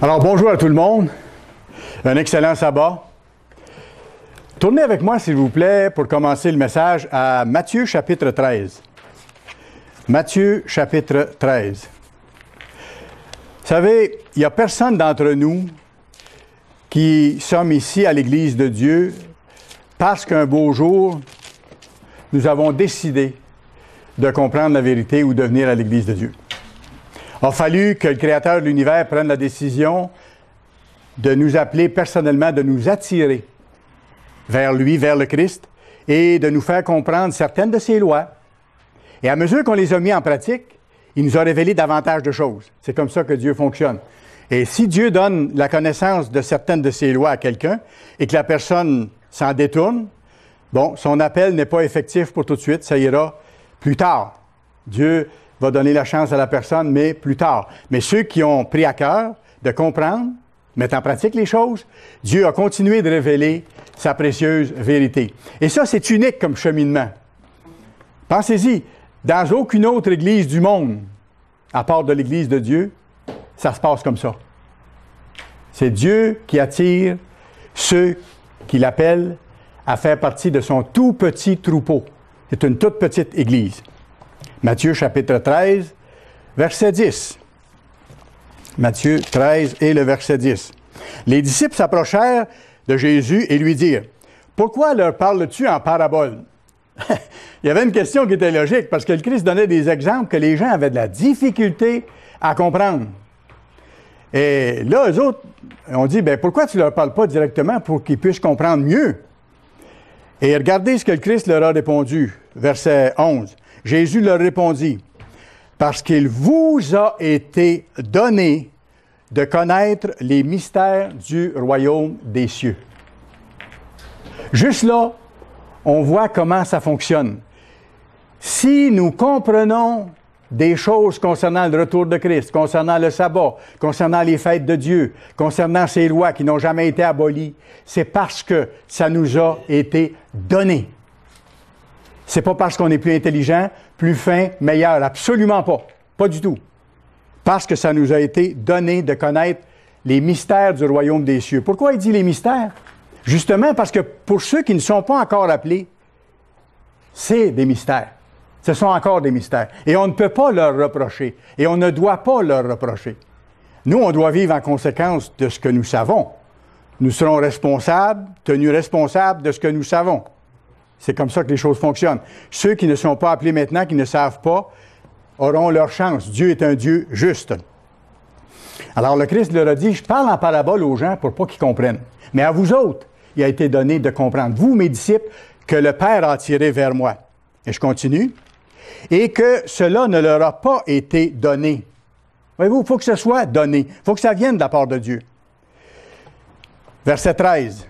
Alors, bonjour à tout le monde. Un excellent sabbat. Tournez avec moi, s'il vous plaît, pour commencer le message, à Matthieu chapitre 13. Matthieu chapitre 13. Vous savez, il n'y a personne d'entre nous qui sommes ici à l'Église de Dieu parce qu'un beau jour, nous avons décidé de comprendre la vérité ou de venir à l'Église de Dieu. Il a fallu que le Créateur de l'univers prenne la décision de nous appeler personnellement, de nous attirer vers lui, vers le Christ, et de nous faire comprendre certaines de ses lois. Et à mesure qu'on les a mis en pratique, il nous a révélé davantage de choses. C'est comme ça que Dieu fonctionne. Et si Dieu donne la connaissance de certaines de ses lois à quelqu'un et que la personne s'en détourne, bon, son appel n'est pas effectif pour tout de suite, ça ira plus tard. Dieu va donner la chance à la personne, mais plus tard. Mais ceux qui ont pris à cœur de comprendre, mettre en pratique les choses, Dieu a continué de révéler sa précieuse vérité. Et ça, c'est unique comme cheminement. Pensez-y, dans aucune autre église du monde, à part de l'Église de Dieu, ça se passe comme ça. C'est Dieu qui attire ceux qui l'appellent à faire partie de son tout petit troupeau. C'est une toute petite église. Matthieu chapitre 13, verset 10. Matthieu 13 et le verset 10. Les disciples s'approchèrent de Jésus et lui dirent, « Pourquoi leur parles-tu en parabole? » Il y avait une question qui était logique, parce que le Christ donnait des exemples que les gens avaient de la difficulté à comprendre. Et là, eux autres, on dit, « Bien, pourquoi tu ne leur parles pas directement pour qu'ils puissent comprendre mieux? » Et regardez ce que le Christ leur a répondu, verset 11. Jésus leur répondit, « Parce qu'il vous a été donné de connaître les mystères du royaume des cieux. » Juste là, on voit comment ça fonctionne. Si nous comprenons des choses concernant le retour de Christ, concernant le sabbat, concernant les fêtes de Dieu, concernant ces lois qui n'ont jamais été abolies, c'est parce que ça nous a été donné. C'est pas parce qu'on est plus intelligent, plus fin, meilleur. Absolument pas. Pas du tout. Parce que ça nous a été donné de connaître les mystères du royaume des cieux. Pourquoi il dit les mystères? Justement parce que pour ceux qui ne sont pas encore appelés, c'est des mystères. Ce sont encore des mystères. Et on ne peut pas leur reprocher. Et on ne doit pas leur reprocher. Nous, on doit vivre en conséquence de ce que nous savons. Nous serons responsables, tenus responsables de ce que nous savons. C'est comme ça que les choses fonctionnent. Ceux qui ne sont pas appelés maintenant, qui ne savent pas, auront leur chance. Dieu est un Dieu juste. Alors le Christ leur a dit, je parle en parabole aux gens pour pas qu'ils comprennent. Mais à vous autres, il a été donné de comprendre. Vous, mes disciples, que le Père a attiré vers moi. Et je continue. Et que cela ne leur a pas été donné. Voyez-vous, il faut que ce soit donné. Il faut que ça vienne de la part de Dieu. Verset 13.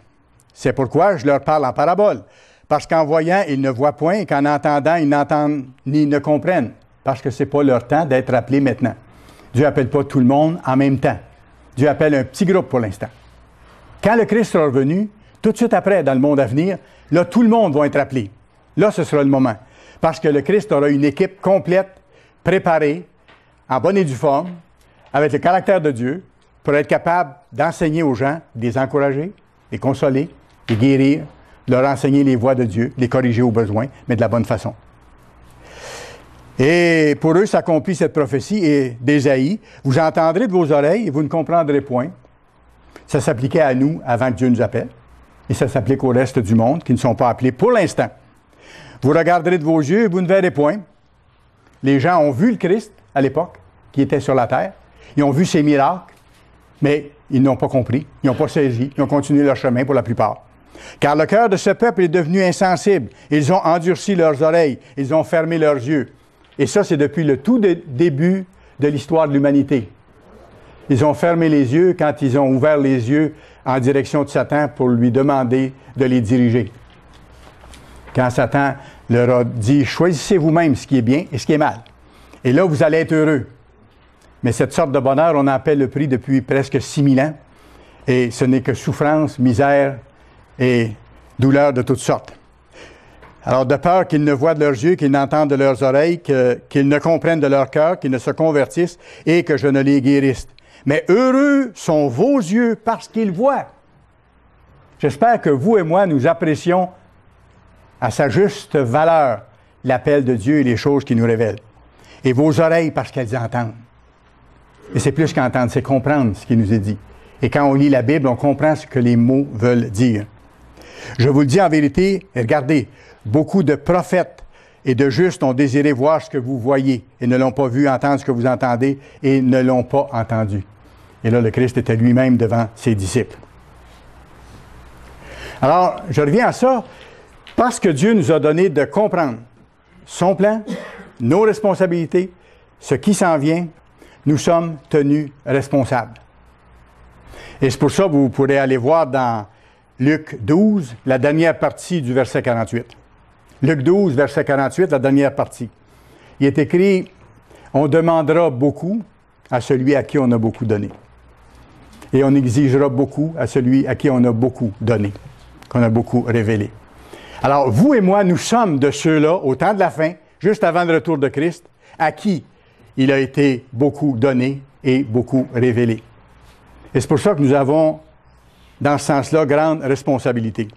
C'est pourquoi je leur parle en parabole. Parce qu'en voyant, ils ne voient point, et qu'en entendant, ils n'entendent ni ne comprennent. Parce que ce n'est pas leur temps d'être appelés maintenant. Dieu n'appelle pas tout le monde en même temps. Dieu appelle un petit groupe pour l'instant. Quand le Christ sera revenu, tout de suite après, dans le monde à venir, là, tout le monde va être appelé. Là, ce sera le moment. Parce que le Christ aura une équipe complète, préparée, en bonne et due forme, avec le caractère de Dieu, pour être capable d'enseigner aux gens, de les encourager, les consoler, les guérir, leur enseigner les voies de Dieu, les corriger au besoin, mais de la bonne façon. Et pour eux s'accomplit cette prophétie d'Ésaïe. Vous entendrez de vos oreilles et vous ne comprendrez point. Ça s'appliquait à nous avant que Dieu nous appelle. Et ça s'applique au reste du monde qui ne sont pas appelés pour l'instant. Vous regarderez de vos yeux et vous ne verrez point. Les gens ont vu le Christ à l'époque, qui était sur la terre. Ils ont vu ses miracles, mais ils n'ont pas compris. Ils n'ont pas saisi. Ils ont continué leur chemin pour la plupart. Car le cœur de ce peuple est devenu insensible. Ils ont endurci leurs oreilles. Ils ont fermé leurs yeux. Et ça, c'est depuis le tout début de l'histoire de l'humanité. Ils ont fermé les yeux quand ils ont ouvert les yeux en direction de Satan pour lui demander de les diriger. Quand Satan leur a dit « Choisissez vous-même ce qui est bien et ce qui est mal. Et là, vous allez être heureux. » Mais cette sorte de bonheur, on en paie le prix depuis presque 6000 ans. Et ce n'est que souffrance, misère et douleur de toutes sortes. Alors, de peur qu'ils ne voient de leurs yeux, qu'ils n'entendent de leurs oreilles, qu'ils ne comprennent de leur cœur, qu'ils ne se convertissent et que je ne les guérisse. Mais heureux sont vos yeux parce qu'ils voient. J'espère que vous et moi, nous apprécions à sa juste valeur l'appel de Dieu et les choses qu'il nous révèle. Et vos oreilles parce qu'elles entendent. Et c'est plus qu'entendre, c'est comprendre ce qui nous est dit. Et quand on lit la Bible, on comprend ce que les mots veulent dire. Je vous le dis en vérité, regardez, beaucoup de prophètes et de justes ont désiré voir ce que vous voyez et ne l'ont pas vu, entendre ce que vous entendez et ne l'ont pas entendu. Et là, le Christ était lui-même devant ses disciples. Alors, je reviens à ça, parce que Dieu nous a donné de comprendre son plan, nos responsabilités, ce qui s'en vient, nous sommes tenus responsables. Et c'est pour ça que vous pourrez aller voir dans Luc 12, la dernière partie du verset 48. Luc 12, verset 48, la dernière partie. Il est écrit, « On demandera beaucoup à celui à qui on a beaucoup donné. Et on exigera beaucoup à celui à qui on a beaucoup donné, qu'on a beaucoup révélé. » Alors, vous et moi, nous sommes de ceux-là, au temps de la fin, juste avant le retour de Christ, à qui il a été beaucoup donné et beaucoup révélé. Et c'est pour ça que nous avons, dans ce sens-là, grande responsabilité.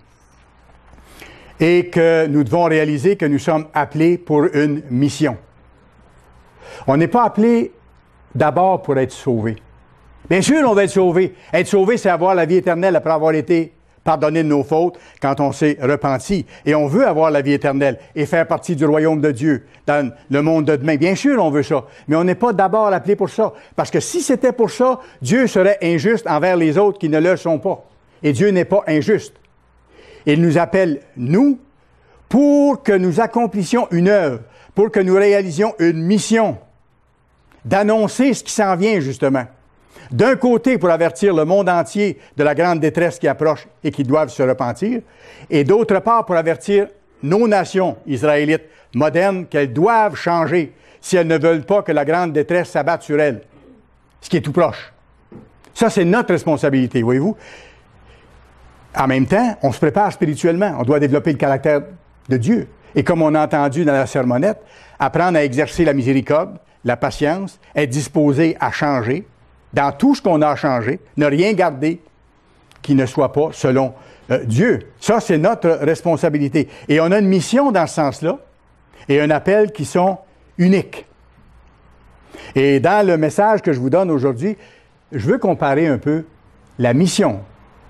Et que nous devons réaliser que nous sommes appelés pour une mission. On n'est pas appelé d'abord pour être sauvé. Bien sûr, on va être sauvé. Être sauvé, c'est avoir la vie éternelle après avoir été pardonné de nos fautes quand on s'est repenti. Et on veut avoir la vie éternelle et faire partie du royaume de Dieu dans le monde de demain. Bien sûr, on veut ça. Mais on n'est pas d'abord appelé pour ça. Parce que si c'était pour ça, Dieu serait injuste envers les autres qui ne le sont pas. Et Dieu n'est pas injuste. Il nous appelle, nous, pour que nous accomplissions une œuvre, pour que nous réalisions une mission, d'annoncer ce qui s'en vient, justement. D'un côté, pour avertir le monde entier de la grande détresse qui approche et qui doivent se repentir, et d'autre part, pour avertir nos nations israélites modernes qu'elles doivent changer si elles ne veulent pas que la grande détresse s'abatte sur elles, ce qui est tout proche. Ça, c'est notre responsabilité, voyez-vous. En même temps, on se prépare spirituellement. On doit développer le caractère de Dieu. Et comme on a entendu dans la sermonnette, apprendre à exercer la miséricorde, la patience, être disposé à changer, dans tout ce qu'on a changé, ne rien garder qui ne soit pas selon Dieu. Ça, c'est notre responsabilité. Et on a une mission dans ce sens-là et un appel qui sont uniques. Et dans le message que je vous donne aujourd'hui, je veux comparer un peu la mission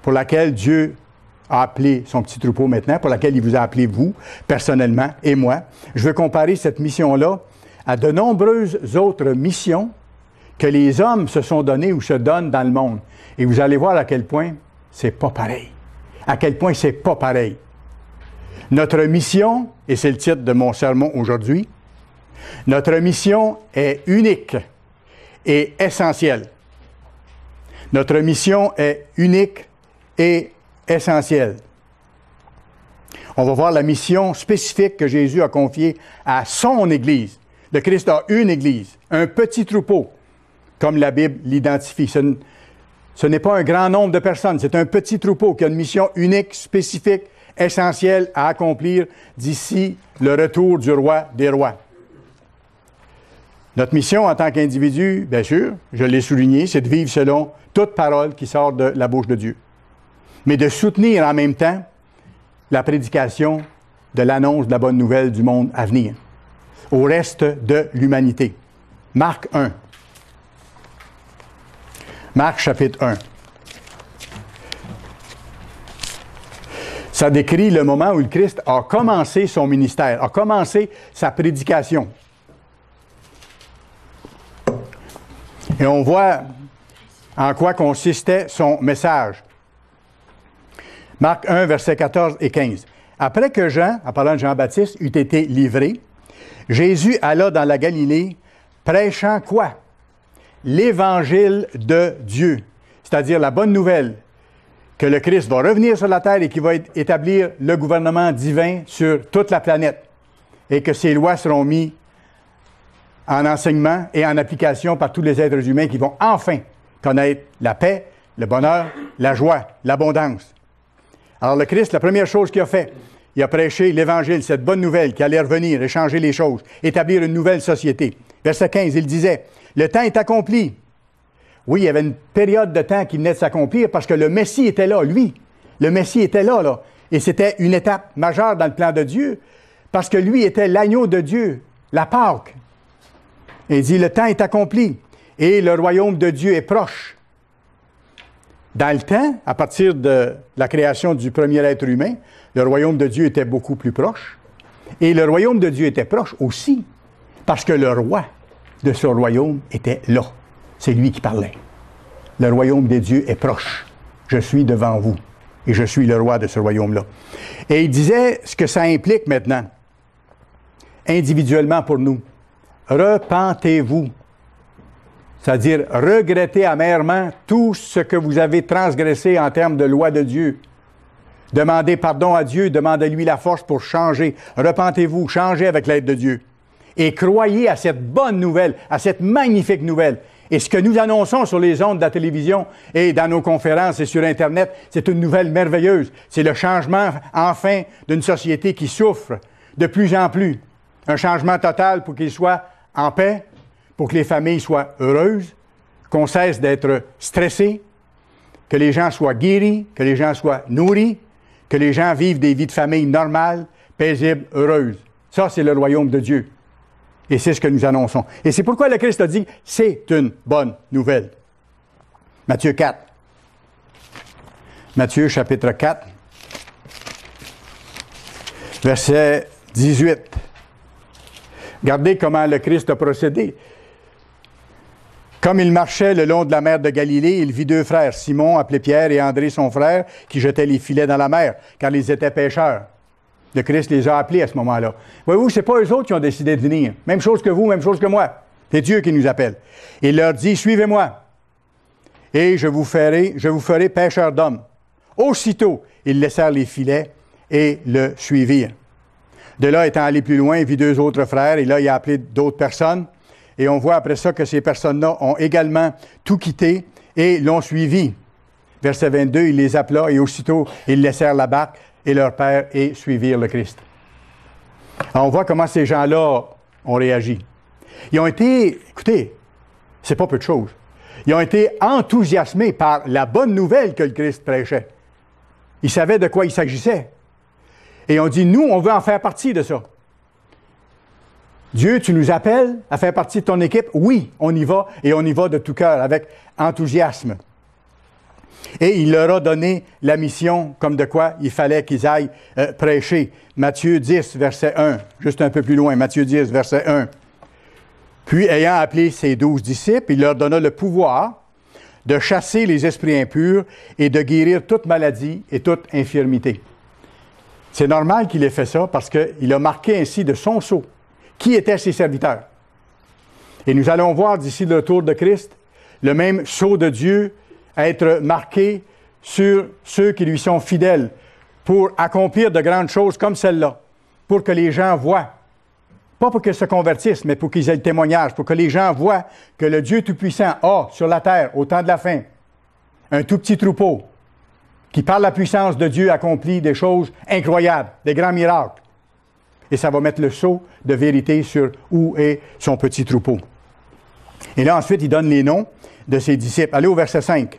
pour laquelle Dieu a appelé son petit troupeau maintenant, pour laquelle il vous a appelé vous, personnellement, et moi. Je veux comparer cette mission-là à de nombreuses autres missions que les hommes se sont donnés ou se donnent dans le monde. Et vous allez voir à quel point c'est pas pareil. À quel point c'est pas pareil. Notre mission, et c'est le titre de mon sermon aujourd'hui, notre mission est unique et essentielle. Notre mission est unique et essentielle. On va voir la mission spécifique que Jésus a confiée à son Église. Le Christ a une Église, un petit troupeau, comme la Bible l'identifie. Ce n'est pas un grand nombre de personnes, c'est un petit troupeau qui a une mission unique, spécifique, essentielle à accomplir d'ici le retour du roi des rois. Notre mission en tant qu'individu, bien sûr, je l'ai souligné, c'est de vivre selon toute parole qui sort de la bouche de Dieu. Mais de soutenir en même temps la prédication de l'annonce de la bonne nouvelle du monde à venir, au reste de l'humanité. Marc 1. Marc chapitre 1. Ça décrit le moment où le Christ a commencé son ministère, a commencé sa prédication. Et on voit en quoi consistait son message. Marc 1, versets 14 et 15. Après que Jean, en parlant de Jean-Baptiste, eut été livré, Jésus alla dans la Galilée, prêchant quoi? L'Évangile de Dieu, c'est-à-dire la bonne nouvelle que le Christ va revenir sur la terre et qu'il va établir le gouvernement divin sur toute la planète et que ses lois seront mises en enseignement et en application par tous les êtres humains qui vont enfin connaître la paix, le bonheur, la joie, l'abondance. Alors le Christ, la première chose qu'il a fait, il a prêché l'Évangile, cette bonne nouvelle qui allait revenir et changer les choses, établir une nouvelle société. Verset 15, il disait, « Le temps est accompli. Oui, il y avait une période de temps qui venait de s'accomplir parce que le Messie était là, lui. Le Messie était là. Et c'était une étape majeure dans le plan de Dieu parce que lui était l'agneau de Dieu, la Pâque. Et il dit, le temps est accompli et le royaume de Dieu est proche. Dans le temps, à partir de la création du premier être humain, le royaume de Dieu était beaucoup plus proche. Et le royaume de Dieu était proche aussi parce que le roi de ce royaume était là. C'est lui qui parlait. Le royaume des dieux est proche. Je suis devant vous et je suis le roi de ce royaume-là. Et il disait ce que ça implique maintenant, individuellement pour nous. Repentez-vous. C'est-à-dire, regrettez amèrement tout ce que vous avez transgressé en termes de loi de Dieu. Demandez pardon à Dieu, demandez-lui la force pour changer. Repentez-vous, changez avec l'aide de Dieu. Et croyez à cette bonne nouvelle, à cette magnifique nouvelle. Et ce que nous annonçons sur les ondes de la télévision et dans nos conférences et sur Internet, c'est une nouvelle merveilleuse. C'est le changement, enfin, d'une société qui souffre de plus en plus. Un changement total pour qu'il soit en paix, pour que les familles soient heureuses, qu'on cesse d'être stressés, que les gens soient guéris, que les gens soient nourris, que les gens vivent des vies de famille normales, paisibles, heureuses. Ça, c'est le royaume de Dieu. Et c'est ce que nous annonçons. Et c'est pourquoi le Christ a dit, c'est une bonne nouvelle. Matthieu 4. Matthieu chapitre 4, verset 18. Regardez comment le Christ a procédé. Comme il marchait le long de la mer de Galilée, il vit deux frères, Simon, appelé Pierre, et André, son frère, qui jetaient les filets dans la mer, car ils étaient pêcheurs. Le Christ les a appelés à ce moment-là. Voyez-vous, ce n'est pas eux autres qui ont décidé de venir. Même chose que vous, même chose que moi. C'est Dieu qui nous appelle. Il leur dit, suivez-moi, et je vous ferai pêcheurs d'hommes. Aussitôt, ils laissèrent les filets et le suivirent. De là, étant allé plus loin, il vit deux autres frères, et là, il a appelé d'autres personnes. Et on voit après ça que ces personnes-là ont également tout quitté et l'ont suivi. Verset 22, il les appela, et aussitôt, ils laissèrent la barque et leur père et suivirent le Christ. Alors, on voit comment ces gens-là ont réagi. Ils ont été, écoutez, c'est pas peu de choses, ils ont été enthousiasmés par la bonne nouvelle que le Christ prêchait. Ils savaient de quoi il s'agissait. Et ils ont dit, nous, on veut en faire partie de ça. Dieu, tu nous appelles à faire partie de ton équipe? Oui, on y va, et on y va de tout cœur, avec enthousiasme. Et il leur a donné la mission comme de quoi il fallait qu'ils aillent prêcher. Matthieu 10, verset 1, juste un peu plus loin, Matthieu 10, verset 1. Puis, ayant appelé ses 12 disciples, il leur donna le pouvoir de chasser les esprits impurs et de guérir toute maladie et toute infirmité. C'est normal qu'il ait fait ça parce qu'il a marqué ainsi de son sceau qui étaient ses serviteurs. Et nous allons voir d'ici le retour de Christ le même sceau de Dieu être marqué sur ceux qui lui sont fidèles pour accomplir de grandes choses comme celle-là, pour que les gens voient, pas pour qu'ils se convertissent, mais pour qu'ils aient le témoignage, pour que les gens voient que le Dieu Tout-Puissant a sur la terre, au temps de la fin, un tout petit troupeau qui, par la puissance de Dieu, accomplit des choses incroyables, des grands miracles. Et ça va mettre le sceau de vérité sur où est son petit troupeau. Et là, ensuite, il donne les noms de ses disciples. Allez au verset 5.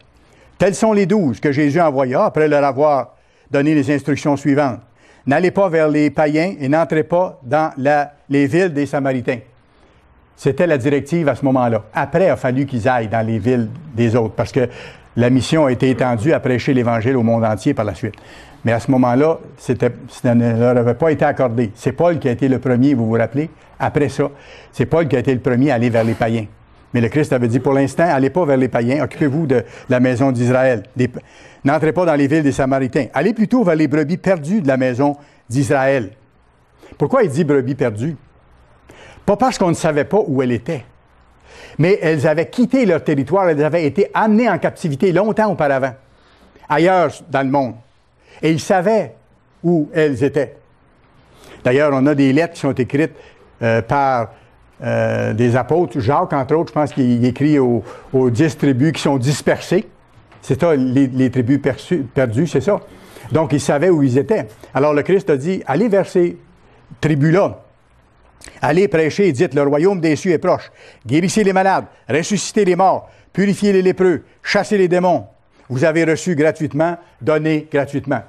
Tels sont les 12 que Jésus envoya après leur avoir donné les instructions suivantes. N'allez pas vers les païens et n'entrez pas dans les villes des Samaritains. C'était la directive à ce moment-là. Après, il a fallu qu'ils aillent dans les villes des autres, parce que la mission a été étendue à prêcher l'Évangile au monde entier par la suite. Mais à ce moment-là, ça ne leur avait pas été accordé. C'est Paul qui a été le premier, vous vous rappelez? Après ça, c'est Paul qui a été le premier à aller vers les païens. Mais le Christ avait dit, pour l'instant, allez pas vers les païens, occupez-vous de la maison d'Israël. N'entrez pas dans les villes des Samaritains. Allez plutôt vers les brebis perdues de la maison d'Israël. Pourquoi il dit brebis perdues? Pas parce qu'on ne savait pas où elles étaient, mais elles avaient quitté leur territoire, elles avaient été amenées en captivité longtemps auparavant, ailleurs dans le monde. Et ils savaient où elles étaient. D'ailleurs, on a des lettres qui sont écrites par des apôtres. Jacques, entre autres, je pense qu'il écrit aux 10 tribus qui sont dispersées. C'est ça, les tribus perdues, c'est ça. Donc, ils savaient où ils étaient. Alors, le Christ a dit, allez vers ces tribus-là. Allez prêcher et dites, le royaume des cieux est proche. Guérissez les malades, ressuscitez les morts, purifiez les lépreux, chassez les démons. Vous avez reçu gratuitement, donnez gratuitement.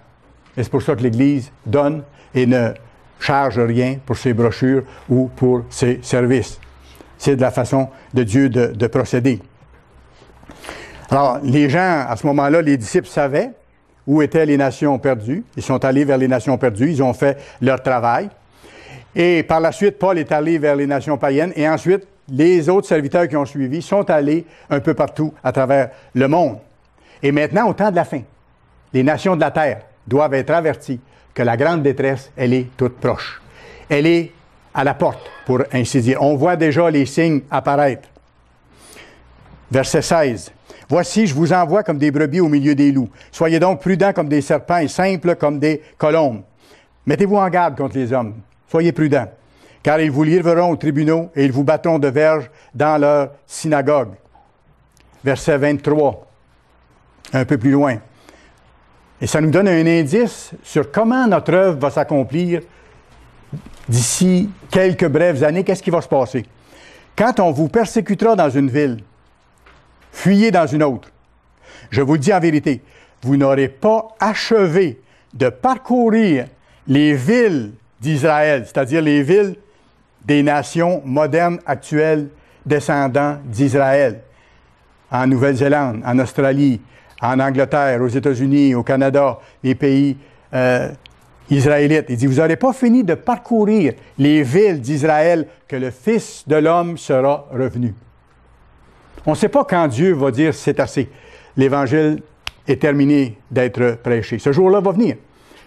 Et c'est pour ça que l'Église donne et ne charge rien pour ses brochures ou pour ses services. C'est de la façon de Dieu de procéder. Alors, les gens, à ce moment-là, les disciples savaient où étaient les nations perdues. Ils sont allés vers les nations perdues, ils ont fait leur travail. Et par la suite, Paul est allé vers les nations païennes et ensuite, les autres serviteurs qui ont suivi sont allés un peu partout à travers le monde. Et maintenant, au temps de la fin, les nations de la terre doivent être averties que la grande détresse, elle est toute proche. Elle est à la porte, pour ainsi dire. On voit déjà les signes apparaître. Verset 16. « Voici, je vous envoie comme des brebis au milieu des loups. Soyez donc prudents comme des serpents et simples comme des colombes. Mettez-vous en garde contre les hommes. Soyez prudents, car ils vous livreront aux tribunaux et ils vous battront de verge dans leur synagogue. » Verset 23, un peu plus loin. Et ça nous donne un indice sur comment notre œuvre va s'accomplir d'ici quelques brèves années. Qu'est-ce qui va se passer? Quand on vous persécutera dans une ville, fuyez dans une autre. Je vous le dis en vérité, vous n'aurez pas achevé de parcourir les villes d'Israël, c'est-à-dire les villes des nations modernes actuelles descendants d'Israël, en Nouvelle-Zélande, en Australie, en Angleterre, aux États-Unis, au Canada, les pays israélites. Il dit, vous n'aurez pas fini de parcourir les villes d'Israël que le Fils de l'homme sera revenu. On ne sait pas quand Dieu va dire c'est assez. L'Évangile est terminé d'être prêché. Ce jour-là va venir.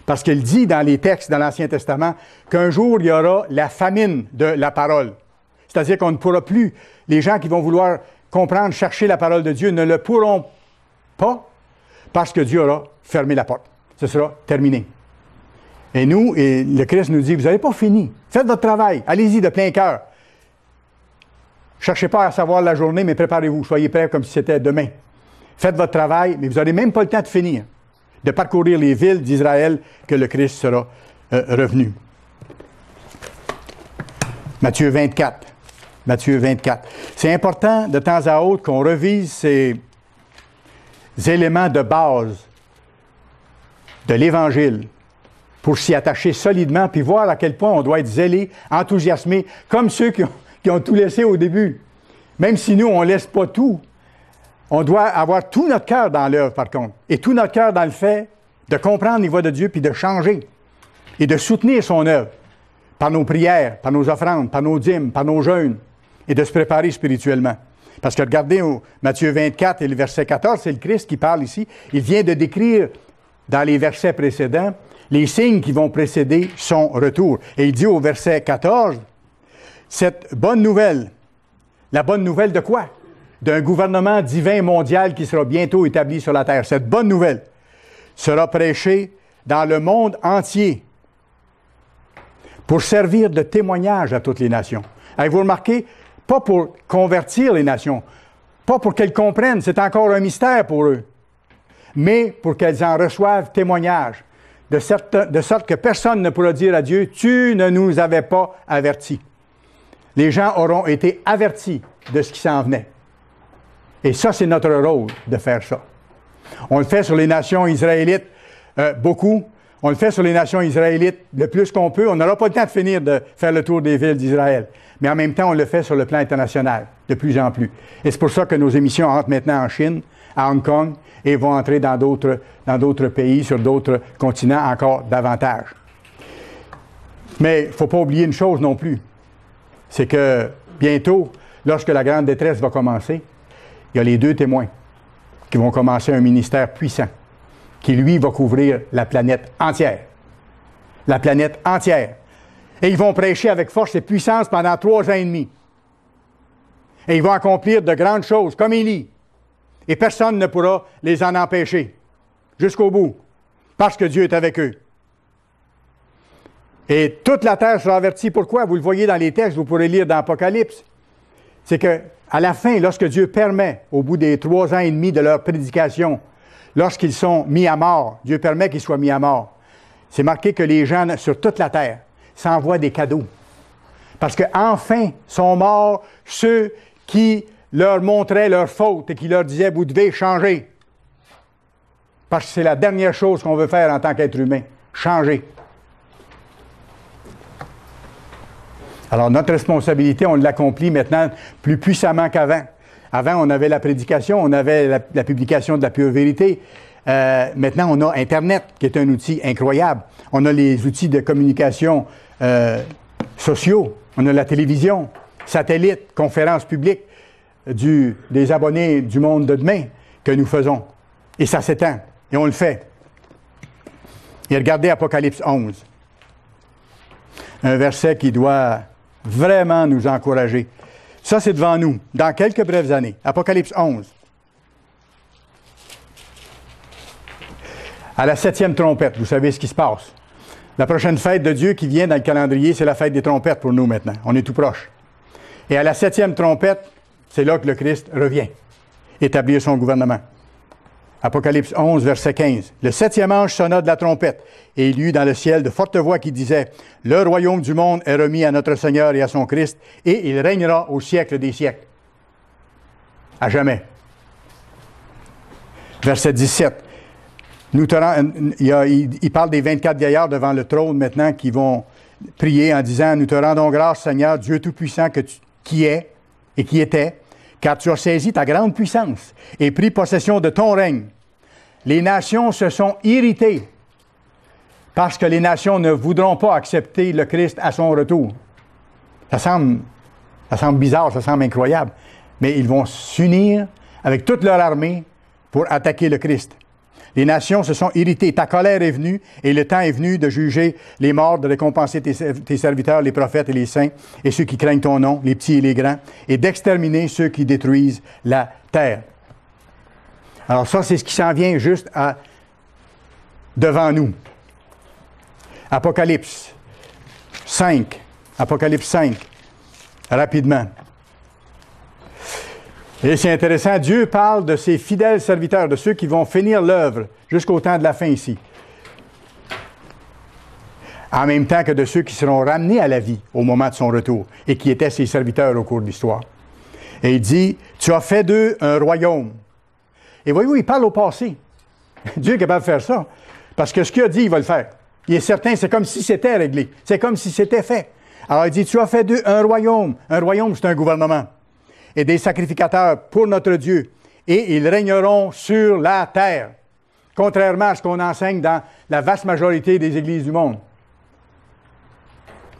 Parce qu'il dit dans les textes dans l'Ancien Testament qu'un jour, il y aura la famine de la parole. C'est-à-dire qu'on ne pourra plus, les gens qui vont vouloir comprendre, chercher la parole de Dieu ne le pourront pas parce que Dieu aura fermé la porte. Ce sera terminé. Et nous, et le Christ nous dit, vous n'avez pas fini. Faites votre travail. Allez-y de plein cœur. Cherchez pas à savoir la journée, mais préparez-vous. Soyez prêts comme si c'était demain. Faites votre travail, mais vous n'aurez même pas le temps de finir, de parcourir les villes d'Israël que le Christ sera revenu. Matthieu 24. Matthieu 24. C'est important de temps à autre qu'on revise ces éléments de base de l'Évangile pour s'y attacher solidement puis voir à quel point on doit être zélé, enthousiasmé, comme ceux qui ont tout laissé au début. Même si nous, on ne laisse pas tout, on doit avoir tout notre cœur dans l'œuvre, par contre, et tout notre cœur dans le fait de comprendre les voies de Dieu puis de changer et de soutenir son œuvre par nos prières, par nos offrandes, par nos dîmes, par nos jeûnes et de se préparer spirituellement. Parce que regardez au Matthieu 24 et le verset 14, c'est le Christ qui parle ici. Il vient de décrire dans les versets précédents les signes qui vont précéder son retour. Et il dit au verset 14, cette bonne nouvelle, la bonne nouvelle de quoi? D'un gouvernement divin mondial qui sera bientôt établi sur la terre. Cette bonne nouvelle sera prêchée dans le monde entier pour servir de témoignage à toutes les nations. Avez-vous remarqué? Pas pour convertir les nations, pas pour qu'elles comprennent, c'est encore un mystère pour eux, mais pour qu'elles en reçoivent témoignage, de sorte que personne ne pourra dire à Dieu, « Tu ne nous avais pas avertis ». Les gens auront été avertis de ce qui s'en venait. Et ça, c'est notre rôle de faire ça. On le fait sur les nations israélites beaucoup. On le fait sur les nations israélites le plus qu'on peut. On n'aura pas le temps de finir de faire le tour des villes d'Israël. Mais en même temps, on le fait sur le plan international, de plus en plus. Et c'est pour ça que nos émissions entrent maintenant en Chine, à Hong Kong, et vont entrer dans d'autres pays, sur d'autres continents encore davantage. Mais il ne faut pas oublier une chose non plus. C'est que bientôt, lorsque la grande détresse va commencer, il y a les deux témoins qui vont commencer un ministère puissant, qui, lui, va couvrir la planète entière. La planète entière. Et ils vont prêcher avec force et puissance pendant 3 ans et demi. Et ils vont accomplir de grandes choses, comme Élie. Et personne ne pourra les en empêcher, jusqu'au bout, parce que Dieu est avec eux. Et toute la terre sera avertie. Pourquoi? Vous le voyez dans les textes, vous pourrez lire dans l'Apocalypse. C'est qu'à la fin, lorsque Dieu permet, au bout des 3 ans et demi de leur prédication, lorsqu'ils sont mis à mort, Dieu permet qu'ils soient mis à mort, c'est marqué que les gens sur toute la terre s'envoient des cadeaux. Parce qu'enfin sont morts ceux qui leur montrait leurs fautes et qui leur disait, vous devez changer. Parce que c'est la dernière chose qu'on veut faire en tant qu'être humain, changer. Alors notre responsabilité, on l'accomplit maintenant plus puissamment qu'avant. Avant, on avait la prédication, on avait la publication de la pure vérité. Maintenant, on a Internet, qui est un outil incroyable. On a les outils de communication sociaux. On a la télévision, satellite, conférences publiques des abonnés du monde de demain que nous faisons. Et ça s'étend. Et on le fait. Et regardez Apocalypse 11. Un verset qui doit vraiment nous encourager. Ça, c'est devant nous, dans quelques brèves années. Apocalypse 11. À la 7e trompette, vous savez ce qui se passe. La prochaine fête de Dieu qui vient dans le calendrier, c'est la fête des trompettes pour nous maintenant. On est tout proche. Et à la 7e trompette, c'est là que le Christ revient, établir son gouvernement. Apocalypse 11, verset 15. Le 7e ange sonna de la trompette, et il y eut dans le ciel de fortes voix qui disaient, « Le royaume du monde est remis à notre Seigneur et à son Christ, et il régnera au siècle des siècles. » À jamais. Verset 17. Il parle des 24 vieillards devant le trône maintenant qui vont prier en disant, « Nous te rendons grâce, Seigneur, Dieu Tout-Puissant, qui est et qui était, car tu as saisi ta grande puissance et pris possession de ton règne. Les nations se sont irritées parce que les nations ne voudront pas accepter le Christ à son retour. » Ça semble bizarre, ça semble incroyable, mais ils vont s'unir avec toute leur armée pour attaquer le Christ. Les nations se sont irritées. Ta colère est venue et le temps est venu de juger les morts, de récompenser tes serviteurs, les prophètes et les saints, et ceux qui craignent ton nom, les petits et les grands, et d'exterminer ceux qui détruisent la terre. Alors ça, c'est ce qui s'en vient juste devant nous. Apocalypse 5. Apocalypse 5. Rapidement. Et c'est intéressant, Dieu parle de ses fidèles serviteurs, de ceux qui vont finir l'œuvre jusqu'au temps de la fin ici. En même temps que de ceux qui seront ramenés à la vie au moment de son retour et qui étaient ses serviteurs au cours de l'histoire. Et il dit, tu as fait d'eux un royaume. Et voyez-vous, il parle au passé. Dieu est capable de faire ça. Parce que ce qu'il a dit, il va le faire. Il est certain, c'est comme si c'était réglé. C'est comme si c'était fait. Alors il dit, tu as fait d'eux un royaume. Un royaume, c'est un gouvernement. Et des sacrificateurs pour notre Dieu. Et ils régneront sur la terre. Contrairement à ce qu'on enseigne dans la vaste majorité des églises du monde.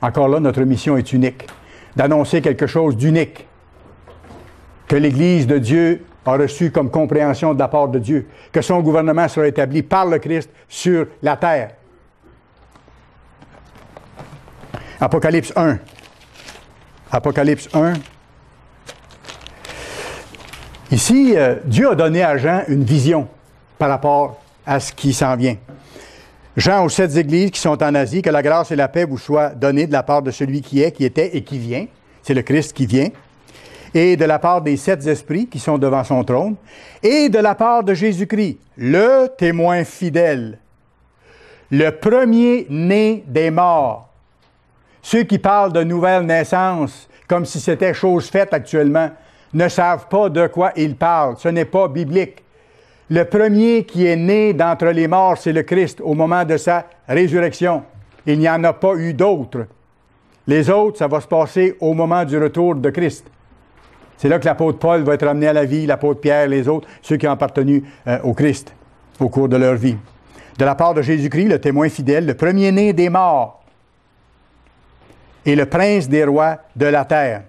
Encore là, notre mission est unique. D'annoncer quelque chose d'unique. Que l'Église de Dieu a reçu comme compréhension de la part de Dieu. Que son gouvernement sera établi par le Christ sur la terre. Apocalypse 1. Apocalypse 1. Ici, Dieu a donné à Jean une vision par rapport à ce qui s'en vient. Jean aux 7 églises qui sont en Asie, que la grâce et la paix vous soient données de la part de celui qui est, qui était et qui vient. C'est le Christ qui vient. Et de la part des 7 esprits qui sont devant son trône. Et de la part de Jésus-Christ, le témoin fidèle. Le premier-né des morts. Ceux qui parlent de nouvelle naissance, comme si c'était chose faite actuellement, ne savent pas de quoi ils parlent. Ce n'est pas biblique. Le premier qui est né d'entre les morts, c'est le Christ au moment de sa résurrection. Il n'y en a pas eu d'autres. Les autres, ça va se passer au moment du retour de Christ. C'est là que l'apôtre Paul va être ramené à la vie, l'apôtre Pierre, les autres, ceux qui ont appartenu au Christ au cours de leur vie. De la part de Jésus-Christ, le témoin fidèle, le premier-né des morts et le prince des rois de la terre.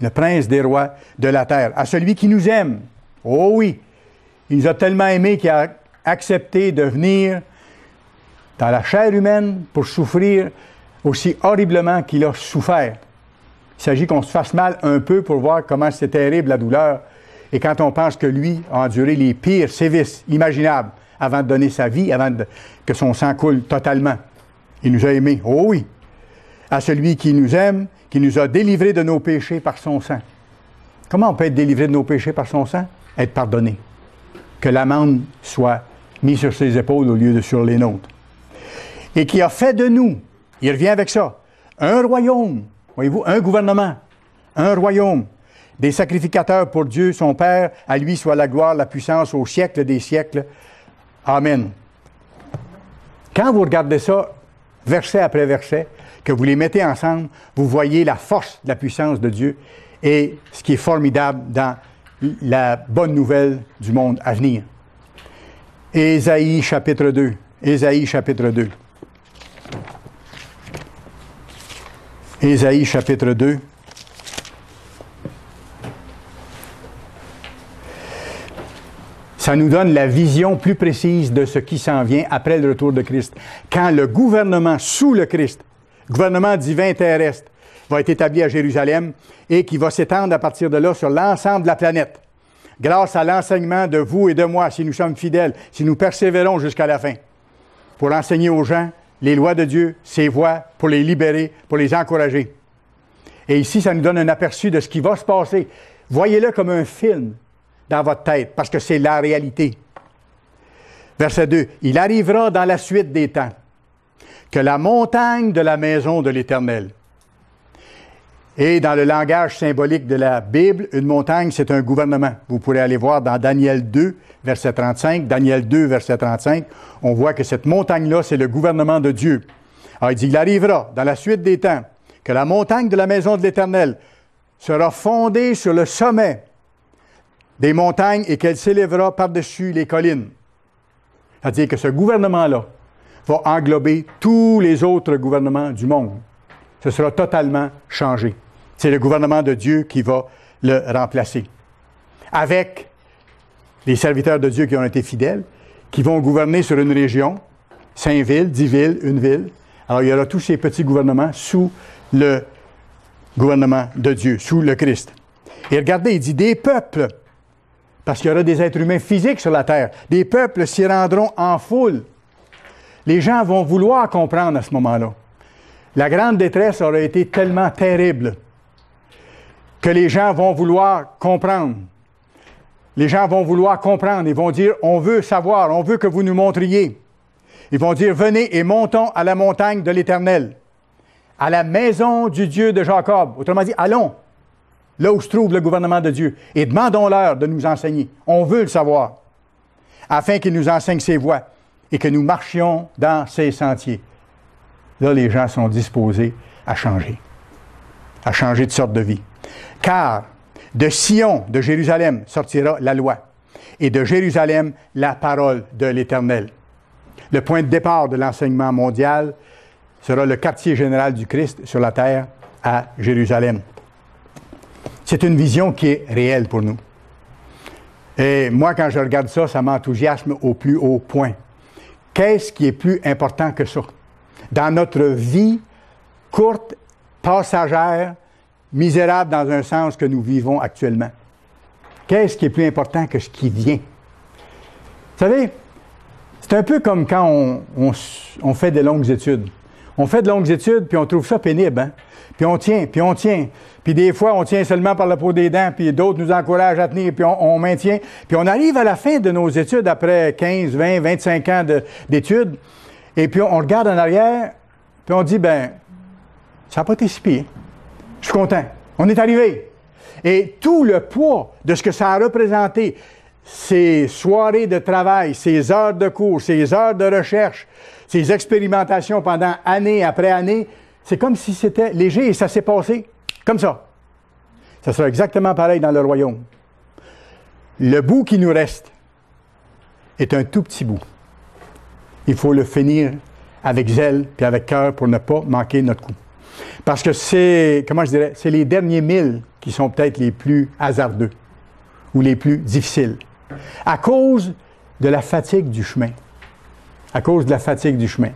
Le prince des rois de la terre. À celui qui nous aime. Oh oui! Il nous a tellement aimés qu'il a accepté de venir dans la chair humaine pour souffrir aussi horriblement qu'il a souffert. Il s'agit qu'on se fasse mal un peu pour voir comment c'est terrible la douleur. Et quand on pense que lui a enduré les pires sévices imaginables avant de donner sa vie, avant que son sang coule totalement. Il nous a aimés. Oh oui! À celui qui nous aime, qui nous a délivrés de nos péchés par son sang. Comment on peut être délivré de nos péchés par son sang? Être pardonné. Que l'amende soit mise sur ses épaules au lieu de sur les nôtres. Et qui a fait de nous, il revient avec ça, un royaume, voyez-vous, un gouvernement, un royaume, des sacrificateurs pour Dieu, son Père. À lui soit la gloire, la puissance au siècle des siècles. Amen. Quand vous regardez ça, verset après verset, que vous les mettez ensemble, vous voyez la force de la puissance de Dieu et ce qui est formidable dans la bonne nouvelle du monde à venir. Ésaïe chapitre 2. Ésaïe chapitre 2. Ésaïe chapitre 2. Ça nous donne la vision plus précise de ce qui s'en vient après le retour de Christ. Quand le gouvernement sous le Christ, gouvernement divin terrestre, va être établi à Jérusalem et qui va s'étendre à partir de là sur l'ensemble de la planète. Grâce à l'enseignement de vous et de moi, si nous sommes fidèles, si nous persévérons jusqu'à la fin, pour enseigner aux gens les lois de Dieu, ses voies, pour les libérer, pour les encourager. Et ici, ça nous donne un aperçu de ce qui va se passer. Voyez-le comme un film dans votre tête, parce que c'est la réalité. Verset 2. « Il arrivera dans la suite des temps que la montagne de la maison de l'Éternel. » Et dans le langage symbolique de la Bible, une montagne, c'est un gouvernement. Vous pourrez aller voir dans Daniel 2, verset 35. Daniel 2, verset 35, on voit que cette montagne-là, c'est le gouvernement de Dieu. Alors, il dit, il arrivera dans la suite des temps que la montagne de la maison de l'Éternel sera fondée sur le sommet des montagnes et qu'elle s'élèvera par-dessus les collines. C'est-à-dire que ce gouvernement-là va englober tous les autres gouvernements du monde. Ce sera totalement changé. C'est le gouvernement de Dieu qui va le remplacer. Avec les serviteurs de Dieu qui ont été fidèles, qui vont gouverner sur une région, 5 villes, 10 villes, une ville. Alors, il y aura tous ces petits gouvernements sous le gouvernement de Dieu, sous le Christ. Et regardez, il dit des peuples, parce qu'il y aura des êtres humains physiques sur la terre. Des peuples s'y rendront en foule. Les gens vont vouloir comprendre à ce moment-là. La grande détresse aurait été tellement terrible que les gens vont vouloir comprendre. Les gens vont vouloir comprendre. Ils vont dire, on veut savoir, on veut que vous nous montriez. Ils vont dire, venez et montons à la montagne de l'Éternel, à la maison du Dieu de Jacob. Autrement dit, allons là où se trouve le gouvernement de Dieu et demandons-leur de nous enseigner. On veut le savoir, afin qu'il nous enseigne ses voies et que nous marchions dans ses sentiers. Là, les gens sont disposés à changer de sorte de vie. Car de Sion, de Jérusalem, sortira la loi, et de Jérusalem, la parole de l'Éternel. Le point de départ de l'enseignement mondial sera le quartier général du Christ sur la terre à Jérusalem. C'est une vision qui est réelle pour nous. Et moi, quand je regarde ça, ça m'enthousiasme au plus haut point. Qu'est-ce qui est plus important que ça? Dans notre vie courte, passagère, misérable dans un sens que nous vivons actuellement. Qu'est-ce qui est plus important que ce qui vient? Vous savez, c'est un peu comme quand on fait de longues études. On fait de longues études, puis on trouve ça pénible, hein? Puis on tient, puis on tient. Puis des fois, on tient seulement par la peau des dents, puis d'autres nous encouragent à tenir, puis on maintient. Puis on arrive à la fin de nos études, après 15, 20, 25 ans d'études, et puis on regarde en arrière, puis on dit, ben, ça n'a pas été si pire. Je suis content. On est arrivé. Et tout le poids de ce que ça a représenté, ces soirées de travail, ces heures de cours, ces heures de recherche, ces expérimentations pendant année après année, c'est comme si c'était léger et ça s'est passé comme ça. Ça sera exactement pareil dans le royaume. Le bout qui nous reste est un tout petit bout. Il faut le finir avec zèle et avec cœur pour ne pas manquer notre coup. Parce que c'est, comment je dirais, c'est les derniers 1000 qui sont peut-être les plus hasardeux ou les plus difficiles. À cause de la fatigue du chemin. À cause de la fatigue du chemin.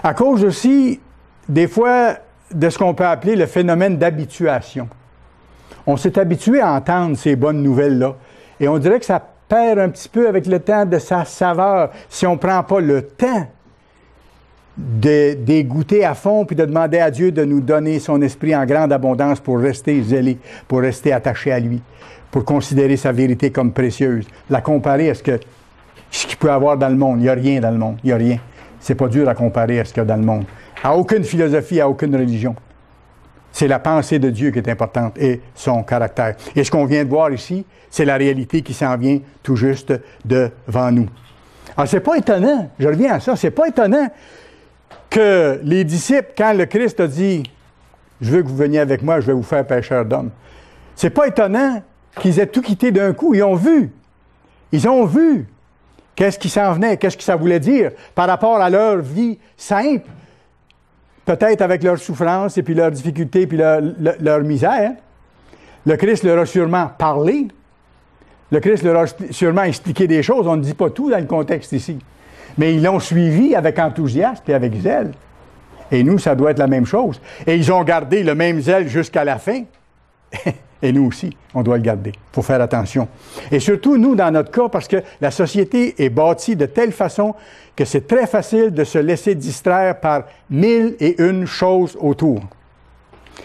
À cause aussi, des fois, de ce qu'on peut appeler le phénomène d'habituation. On s'est habitué à entendre ces bonnes nouvelles-là. Et on dirait que ça perd un petit peu avec le temps de sa saveur si on ne prend pas le temps de goûter à fond puis de demander à Dieu de nous donner son esprit en grande abondance pour rester zélé, pour rester attaché à lui, pour considérer sa vérité comme précieuse, la comparer à ce qu'il peut y avoir dans le monde. Il n'y a rien dans le monde, il n'y a rien. C'est pas dur à comparer à ce qu'il y a dans le monde. À aucune philosophie, à aucune religion. C'est la pensée de Dieu qui est importante et son caractère. Et ce qu'on vient de voir ici, c'est la réalité qui s'en vient tout juste devant nous. Alors, c'est pas étonnant, je reviens à ça, c'est pas étonnant que les disciples, quand le Christ a dit « Je veux que vous veniez avec moi, je vais vous faire pêcheurs d'hommes », c'est pas étonnant qu'ils aient tout quitté d'un coup. Ils ont vu qu'est-ce qui s'en venait, qu'est-ce que ça voulait dire par rapport à leur vie simple, peut-être avec leurs souffrances et puis leurs difficultés et puis leur misère. Le Christ leur a sûrement parlé. Le Christ leur a sûrement expliqué des choses. On ne dit pas tout dans le contexte ici. Mais ils l'ont suivi avec enthousiasme et avec zèle. Et nous, ça doit être la même chose. Et ils ont gardé le même zèle jusqu'à la fin. Et nous aussi, on doit le garder. Il faut faire attention. Et surtout, nous, dans notre cas, parce que la société est bâtie de telle façon que c'est très facile de se laisser distraire par 1001 choses autour,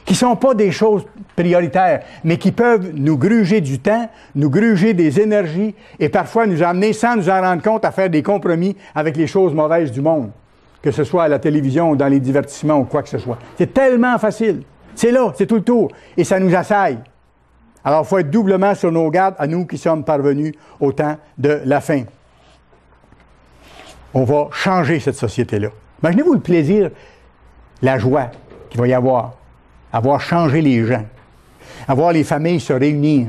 qui ne sont pas des choses prioritaires, mais qui peuvent nous gruger du temps, nous gruger des énergies et parfois nous amener, sans nous en rendre compte, à faire des compromis avec les choses mauvaises du monde, que ce soit à la télévision ou dans les divertissements ou quoi que ce soit. C'est tellement facile. C'est là, c'est tout le tour. Et ça nous assaille. Alors, il faut être doublement sur nos gardes, à nous qui sommes parvenus au temps de la fin. On va changer cette société-là. Imaginez-vous le plaisir, la joie qu'il va y avoir changé les gens, avoir les familles se réunir,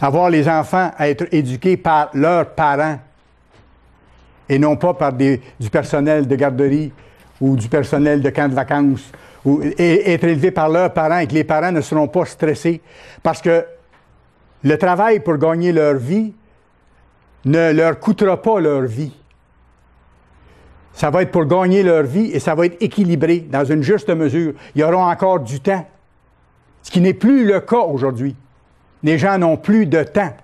avoir les enfants à être éduqués par leurs parents et non pas par du personnel de garderie ou du personnel de camp de vacances, et être élevés par leurs parents et que les parents ne seront pas stressés. Parce que le travail pour gagner leur vie ne leur coûtera pas leur vie. Ça va être pour gagner leur vie et ça va être équilibré dans une juste mesure. Il y aura encore du temps. Ce qui n'est plus le cas aujourd'hui. Les gens n'ont plus de temps.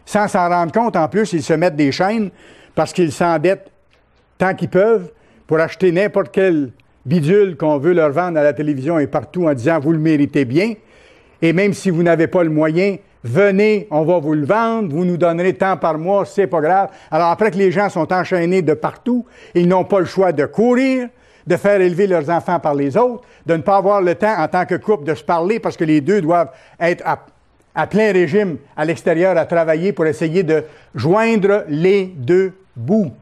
Sans s'en rendre compte, en plus, ils se mettent des chaînes parce qu'ils s'endettent tant qu'ils peuvent pour acheter n'importe quel bidule qu'on veut leur vendre à la télévision et partout en disant « vous le méritez bien ». Et même si vous n'avez pas le moyen, venez, on va vous le vendre, vous nous donnerez tant par mois, c'est pas grave. Alors après que les gens sont enchaînés de partout, ils n'ont pas le choix de courir, de faire élever leurs enfants par les autres, de ne pas avoir le temps en tant que couple de se parler parce que les deux doivent être à plein régime à l'extérieur à travailler pour essayer de joindre les deux bouts.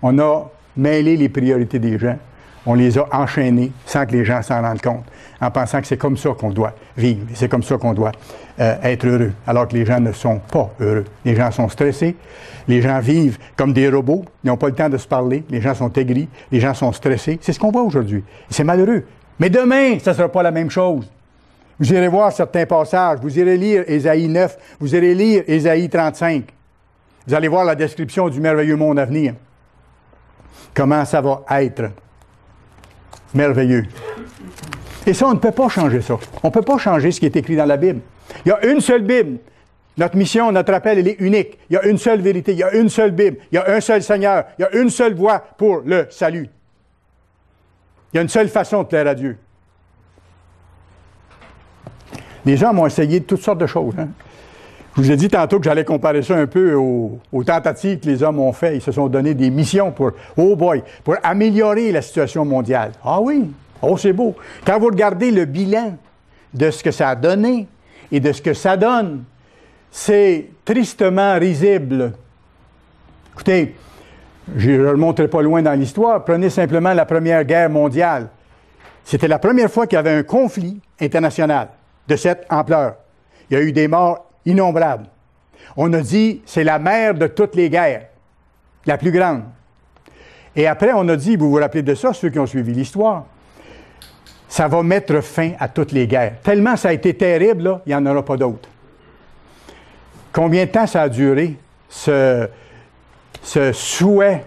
On a mêlé les priorités des gens. On les a enchaînés sans que les gens s'en rendent compte, en pensant que c'est comme ça qu'on doit vivre, et c'est comme ça qu'on doit être heureux, alors que les gens ne sont pas heureux. Les gens sont stressés, les gens vivent comme des robots, ils n'ont pas le temps de se parler, les gens sont aigris, les gens sont stressés. C'est ce qu'on voit aujourd'hui. Et c'est malheureux. Mais demain, ça ne sera pas la même chose. Vous irez voir certains passages, vous irez lire Ésaïe 9, vous irez lire Ésaïe 35. Vous allez voir la description du merveilleux monde à venir. Comment ça va être merveilleux. Et ça, on ne peut pas changer ça. On ne peut pas changer ce qui est écrit dans la Bible. Il y a une seule Bible. Notre mission, notre appel, elle est unique. Il y a une seule vérité, il y a une seule Bible, il y a un seul Seigneur, il y a une seule voie pour le salut. Il y a une seule façon de plaire à Dieu. Les hommes ont essayé toutes sortes de choses. Hein? Je vous ai dit tantôt que j'allais comparer ça un peu aux tentatives que les hommes ont fait. Ils se sont donné des missions pour améliorer la situation mondiale. Ah oui, oh c'est beau. Quand vous regardez le bilan de ce que ça a donné et de ce que ça donne, c'est tristement risible. Écoutez, je ne remonterai pas loin dans l'histoire. Prenez simplement la Première Guerre mondiale. C'était la première fois qu'il y avait un conflit international de cette ampleur. Il y a eu des morts innombrables. On a dit, c'est la mère de toutes les guerres, la plus grande. Et après, on a dit, vous vous rappelez de ça, ceux qui ont suivi l'histoire, ça va mettre fin à toutes les guerres. Tellement ça a été terrible, là, il n'y en aura pas d'autres. Combien de temps ça a duré, ce souhait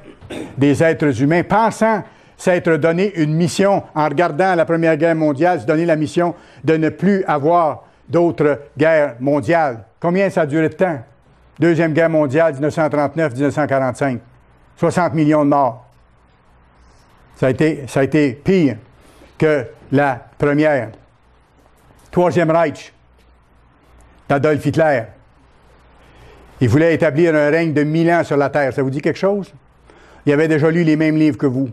des êtres humains, pensant s'être donné une mission, en regardant la Première Guerre mondiale, se donner la mission de ne plus avoir d'autres guerres mondiales. Combien ça a duré de temps? Deuxième Guerre mondiale, 1939-1945. 60 millions de morts. Ça a été pire que la première. Troisième Reich d'Adolf Hitler. Il voulait établir un règne de 1000 ans sur la Terre. Ça vous dit quelque chose? Il avait déjà lu les mêmes livres que vous.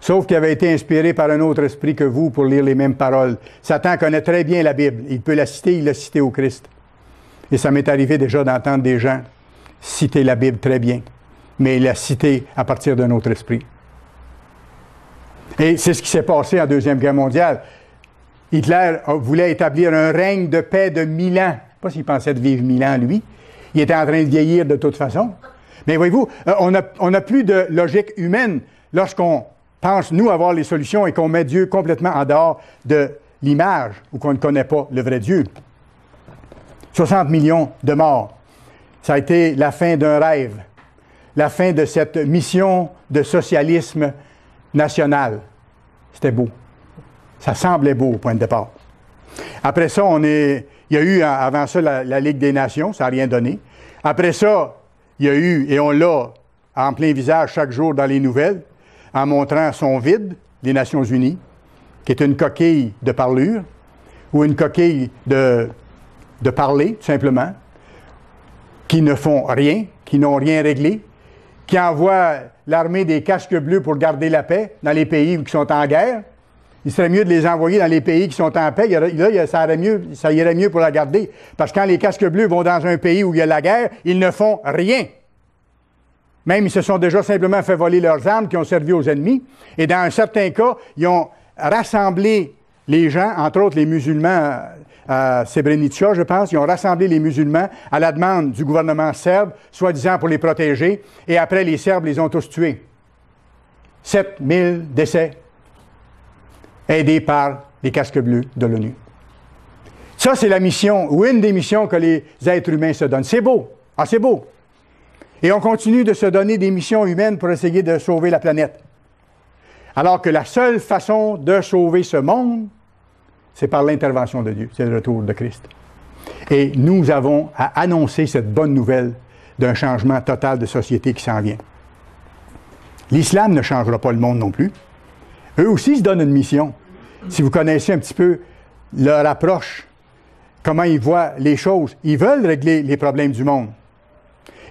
sauf qu'il avait été inspiré par un autre esprit que vous pour lire les mêmes paroles. Satan connaît très bien la Bible. Il peut la citer, il l'a citée au Christ. Et ça m'est arrivé déjà d'entendre des gens citer la Bible très bien, mais il l'a citée à partir d'un autre esprit. Et c'est ce qui s'est passé en Deuxième Guerre mondiale. Hitler voulait établir un règne de paix de 1000 ans. Je ne sais pas s'il pensait de vivre 1000 ans, lui. Il était en train de vieillir de toute façon. Mais voyez-vous, on n'a plus de logique humaine lorsqu'on pense, nous, avoir les solutions et qu'on met Dieu complètement en dehors de l'image ou qu'on ne connaît pas le vrai Dieu. 60 millions de morts. Ça a été la fin d'un rêve, la fin de cette mission de socialisme national. C'était beau. Ça semblait beau au point de départ. Après ça, il y a eu avant ça la Ligue des Nations, ça n'a rien donné. Après ça, il y a eu, et on l'a en plein visage chaque jour dans les nouvelles, en montrant son vide, les Nations Unies, qui est une coquille de parlure, ou une coquille de parler, tout simplement, qui ne font rien, qui n'ont rien réglé, qui envoient l'armée des casques bleus pour garder la paix dans les pays qui sont en guerre. Il serait mieux de les envoyer dans les pays qui sont en paix. Là, ça irait mieux pour la garder. Parce que quand les casques bleus vont dans un pays où il y a la guerre, ils ne font rien. Même, ils se sont déjà simplement fait voler leurs armes qui ont servi aux ennemis. Et dans un certain cas, ils ont rassemblé les gens, entre autres les musulmans à Srebrenica, je pense. Ils ont rassemblé les musulmans à la demande du gouvernement serbe, soi-disant pour les protéger. Et après, les Serbes les ont tous tués. 7000 décès aidés par les casques bleus de l'ONU. Ça, c'est la mission, ou une des missions que les êtres humains se donnent. C'est beau. Ah, c'est beau. Et on continue de se donner des missions humaines pour essayer de sauver la planète. Alors que la seule façon de sauver ce monde, c'est par l'intervention de Dieu. C'est le retour de Christ. Et nous avons à annoncer cette bonne nouvelle d'un changement total de société qui s'en vient. L'islam ne changera pas le monde non plus. Eux aussi se donnent une mission. Si vous connaissez un petit peu leur approche, comment ils voient les choses, ils veulent régler les problèmes du monde.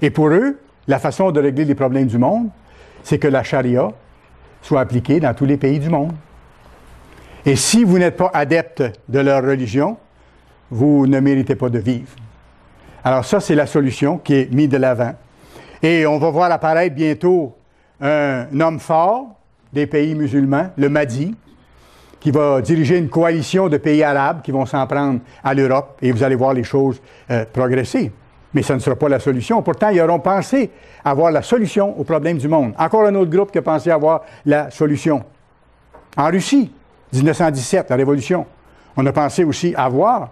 Et pour eux, la façon de régler les problèmes du monde, c'est que la charia soit appliquée dans tous les pays du monde. Et si vous n'êtes pas adepte de leur religion, vous ne méritez pas de vivre. Alors ça, c'est la solution qui est mise de l'avant. Et on va voir apparaître bientôt un homme fort des pays musulmans, le Mahdi, qui va diriger une coalition de pays arabes qui vont s'en prendre à l'Europe, et vous allez voir les choses progresser. Mais ça ne sera pas la solution. Pourtant, ils auront pensé avoir la solution aux problèmes du monde. Encore un autre groupe qui a pensé avoir la solution. En Russie, 1917, la Révolution, on a pensé aussi avoir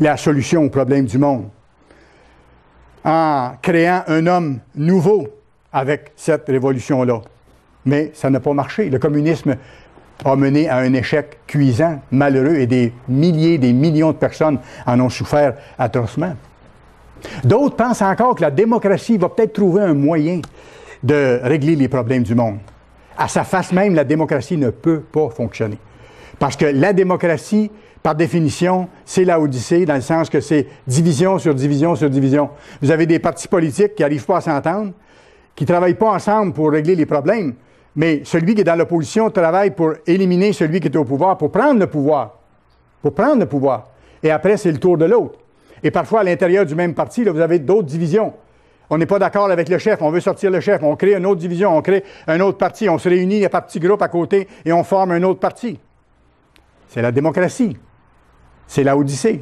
la solution aux problèmes du monde. En créant un homme nouveau avec cette révolution-là. Mais ça n'a pas marché. Le communisme a mené à un échec cuisant, malheureux, et des milliers, des millions de personnes en ont souffert atrocement. D'autres pensent encore que la démocratie va peut-être trouver un moyen de régler les problèmes du monde. À sa face même, la démocratie ne peut pas fonctionner. Parce que la démocratie, par définition, c'est la Odyssée, dans le sens que c'est division sur division sur division. Vous avez des partis politiques qui n'arrivent pas à s'entendre, qui ne travaillent pas ensemble pour régler les problèmes, mais celui qui est dans l'opposition travaille pour éliminer celui qui est au pouvoir, pour prendre le pouvoir. Pour prendre le pouvoir. Et après, c'est le tour de l'autre. Et parfois, à l'intérieur du même parti, là, vous avez d'autres divisions. On n'est pas d'accord avec le chef, on veut sortir le chef, on crée une autre division, on crée un autre parti, on se réunit par petits groupes à côté et on forme un autre parti. C'est la démocratie. C'est la Odyssée.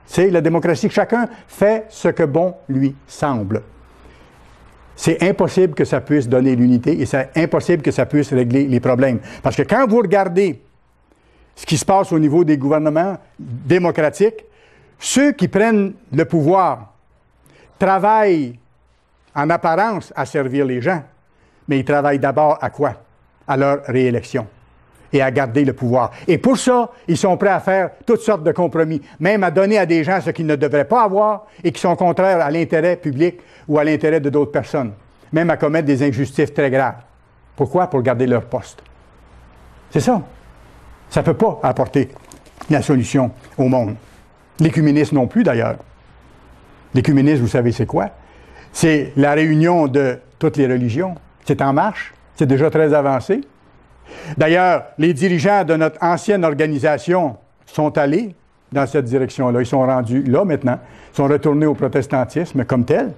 C'est la démocratie. Chacun fait ce que bon lui semble. C'est impossible que ça puisse donner l'unité et c'est impossible que ça puisse régler les problèmes. Parce que quand vous regardez ce qui se passe au niveau des gouvernements démocratiques, ceux qui prennent le pouvoir travaillent en apparence à servir les gens, mais ils travaillent d'abord à quoi? À leur réélection et à garder le pouvoir. Et pour ça, ils sont prêts à faire toutes sortes de compromis, même à donner à des gens ce qu'ils ne devraient pas avoir et qui sont contraires à l'intérêt public ou à l'intérêt de d'autres personnes, même à commettre des injustices très graves. Pourquoi? Pour garder leur poste. C'est ça. Ça ne peut pas apporter la solution au monde. L'écuménisme non plus, d'ailleurs. L'écuménisme, vous savez, c'est quoi? C'est la réunion de toutes les religions. C'est en marche. C'est déjà très avancé. D'ailleurs, les dirigeants de notre ancienne organisation sont allés dans cette direction-là. Ils sont rendus là maintenant. Ils sont retournés au protestantisme comme tel.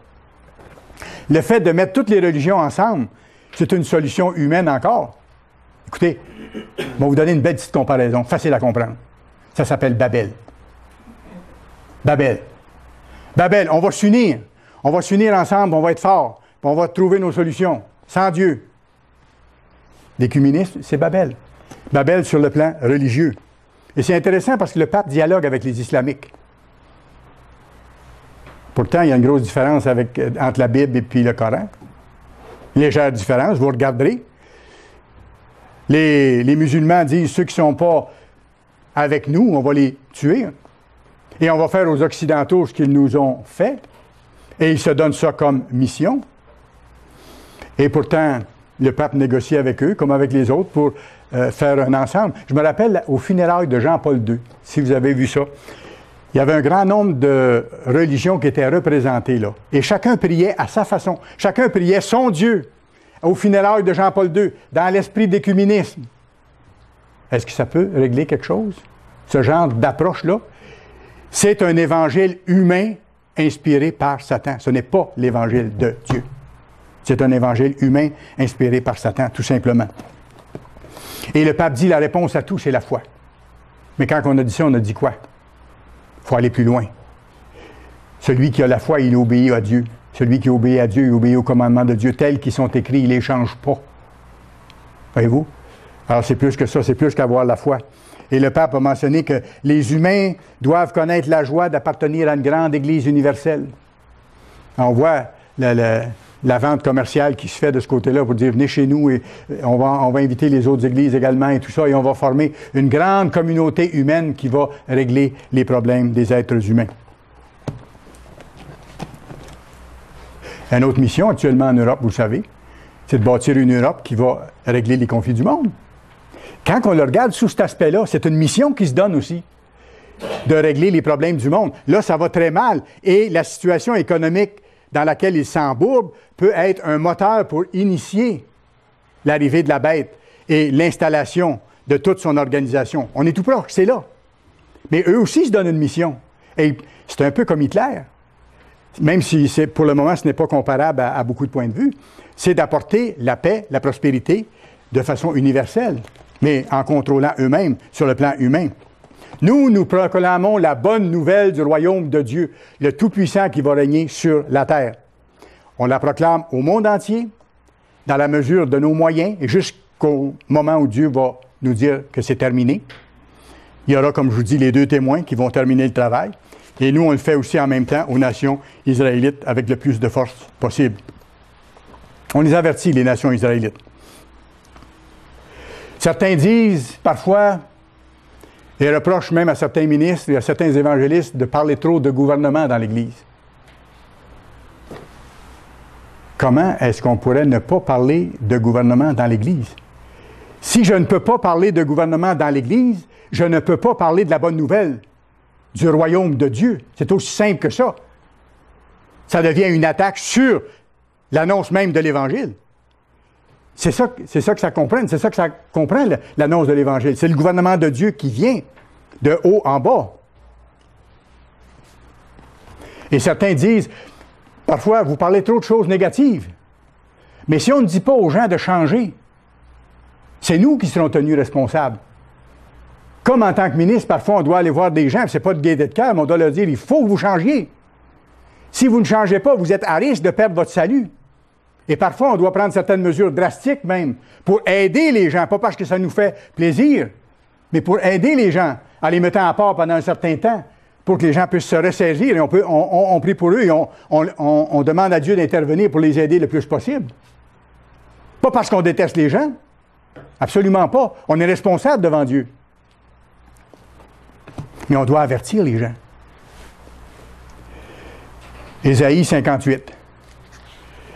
Le fait de mettre toutes les religions ensemble, c'est une solution humaine encore. Écoutez, je vais vous donner une belle petite comparaison, facile à comprendre. Ça s'appelle Babel. Babel. Babel, on va s'unir. On va s'unir ensemble, on va être forts. On va trouver nos solutions. Sans Dieu. L'écuménisme, c'est Babel. Babel sur le plan religieux. Et c'est intéressant parce que le pape dialogue avec les islamiques. Pourtant, il y a une grosse différence entre la Bible et puis le Coran. Légère différence, vous regarderez. Les musulmans disent ceux qui ne sont pas avec nous, on va les tuer. Et on va faire aux Occidentaux ce qu'ils nous ont fait. Et ils se donnent ça comme mission. Et pourtant, le pape négocie avec eux, comme avec les autres, pour faire un ensemble. Je me rappelle aux funérailles de Jean-Paul II, si vous avez vu ça. Il y avait un grand nombre de religions qui étaient représentées là. Et chacun priait à sa façon. Chacun priait son Dieu aux funérailles de Jean-Paul II, dans l'esprit d'écuménisme. Est-ce que ça peut régler quelque chose? Ce genre d'approche-là? C'est un évangile humain inspiré par Satan. Ce n'est pas l'évangile de Dieu. C'est un évangile humain inspiré par Satan, tout simplement. Et le pape dit la réponse à tout, c'est la foi. Mais quand on a dit ça, on a dit quoi? Il faut aller plus loin. Celui qui a la foi, il obéit à Dieu. Celui qui obéit à Dieu, il obéit aux commandements de Dieu tels qu'ils sont écrits, il ne les change pas. Voyez-vous? Alors c'est plus que ça, c'est plus qu'avoir la foi. Et le pape a mentionné que les humains doivent connaître la joie d'appartenir à une grande Église universelle. On voit la vente commerciale qui se fait de ce côté-là pour dire venez chez nous et on va inviter les autres églises également et tout ça et on va former une grande communauté humaine qui va régler les problèmes des êtres humains. Une autre mission actuellement en Europe, vous le savez, c'est de bâtir une Europe qui va régler les conflits du monde. Quand on le regarde sous cet aspect-là, c'est une mission qui se donne aussi de régler les problèmes du monde. Là, ça va très mal et la situation économique dans laquelle il s'embourbe peut être un moteur pour initier l'arrivée de la bête et l'installation de toute son organisation. On est tout proche, c'est là. Mais eux aussi se donnent une mission. Et c'est un peu comme Hitler. Même si pour le moment ce n'est pas comparable à beaucoup de points de vue, c'est d'apporter la paix, la prospérité de façon universelle, mais en contrôlant eux-mêmes sur le plan humain. Nous proclamons la bonne nouvelle du royaume de Dieu, le Tout-Puissant qui va régner sur la terre. On la proclame au monde entier, dans la mesure de nos moyens, et jusqu'au moment où Dieu va nous dire que c'est terminé. Il y aura, comme je vous dis, les 2 témoins qui vont terminer le travail. Et nous, on le fait aussi en même temps aux nations israélites avec le plus de force possible. On les avertit, les nations israélites. Certains disent parfois, et reprochent même à certains ministres et à certains évangélistes de parler trop de gouvernement dans l'Église. Comment est-ce qu'on pourrait ne pas parler de gouvernement dans l'Église? Si je ne peux pas parler de gouvernement dans l'Église, je ne peux pas parler de la bonne nouvelle du royaume de Dieu. C'est aussi simple que ça. Ça devient une attaque sur l'annonce même de l'Évangile. C'est ça que ça comprend. C'est ça que ça comprend, l'annonce de l'Évangile. C'est le gouvernement de Dieu qui vient de haut en bas. Et certains disent, parfois, vous parlez trop de choses négatives. Mais si on ne dit pas aux gens de changer, c'est nous qui serons tenus responsables. Comme en tant que ministre, parfois, on doit aller voir des gens, c'est pas de gaieté de cœur, mais on doit leur dire, il faut que vous changiez. Si vous ne changez pas, vous êtes à risque de perdre votre salut. Et parfois, on doit prendre certaines mesures drastiques même pour aider les gens, pas parce que ça nous fait plaisir, mais pour aider les gens en les mettant à part pendant un certain temps, pour que les gens puissent se ressaisir. Et on prie pour eux et on demande à Dieu d'intervenir pour les aider le plus possible. Pas parce qu'on déteste les gens. Absolument pas. On est responsable devant Dieu. Mais on doit avertir les gens. Ésaïe 58.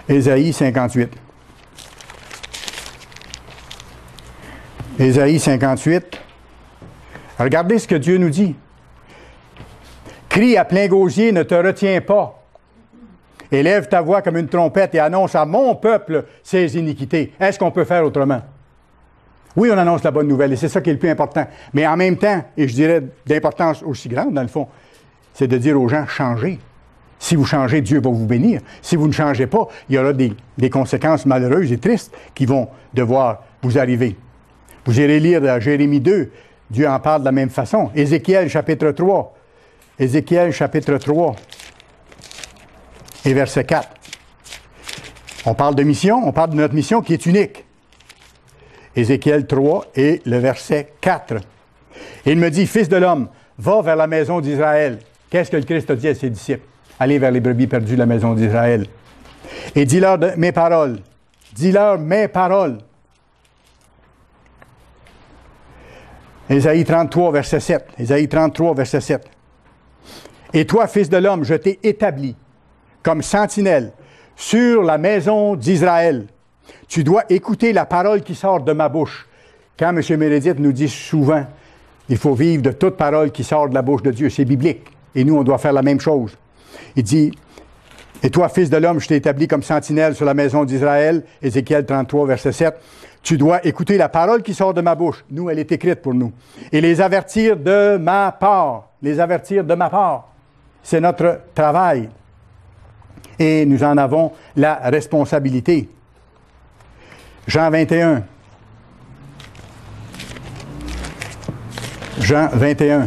Ésaïe 58. Ésaïe 58. Regardez ce que Dieu nous dit. Crie à plein gosier, ne te retiens pas. Élève ta voix comme une trompette et annonce à mon peuple ses iniquités. Est-ce qu'on peut faire autrement? Oui, on annonce la bonne nouvelle et c'est ça qui est le plus important. Mais en même temps, et je dirais d'importance aussi grande dans le fond, c'est de dire aux gens, changez. Si vous changez, Dieu va vous bénir. Si vous ne changez pas, il y aura des conséquences malheureuses et tristes qui vont devoir vous arriver. Vous irez lire dans Jérémie 2, Dieu en parle de la même façon. Ézéchiel chapitre 3. Ézéchiel chapitre 3 et verset 4. On parle de mission, on parle de notre mission qui est unique. Ézéchiel 3 et le verset 4. Et il me dit, Fils de l'homme, va vers la maison d'Israël. Qu'est-ce que le Christ a dit à ses disciples? Allez vers les brebis perdues de la maison d'Israël. Et dis-leur mes paroles. Dis-leur mes paroles. Ésaïe 33, verset 7. Ésaïe 33, verset 7. Et toi, fils de l'homme, je t'ai établi comme sentinelle sur la maison d'Israël. Tu dois écouter la parole qui sort de ma bouche. Quand M. Meredith nous dit souvent, il faut vivre de toute parole qui sort de la bouche de Dieu, c'est biblique. Et nous, on doit faire la même chose. Il dit, et toi, fils de l'homme, je t'ai établi comme sentinelle sur la maison d'Israël, Ézéchiel 33, verset 7. Tu dois écouter la parole qui sort de ma bouche. Nous, elle est écrite pour nous. Et les avertir de ma part. Les avertir de ma part. C'est notre travail. Et nous en avons la responsabilité. Jean 21. Jean 21.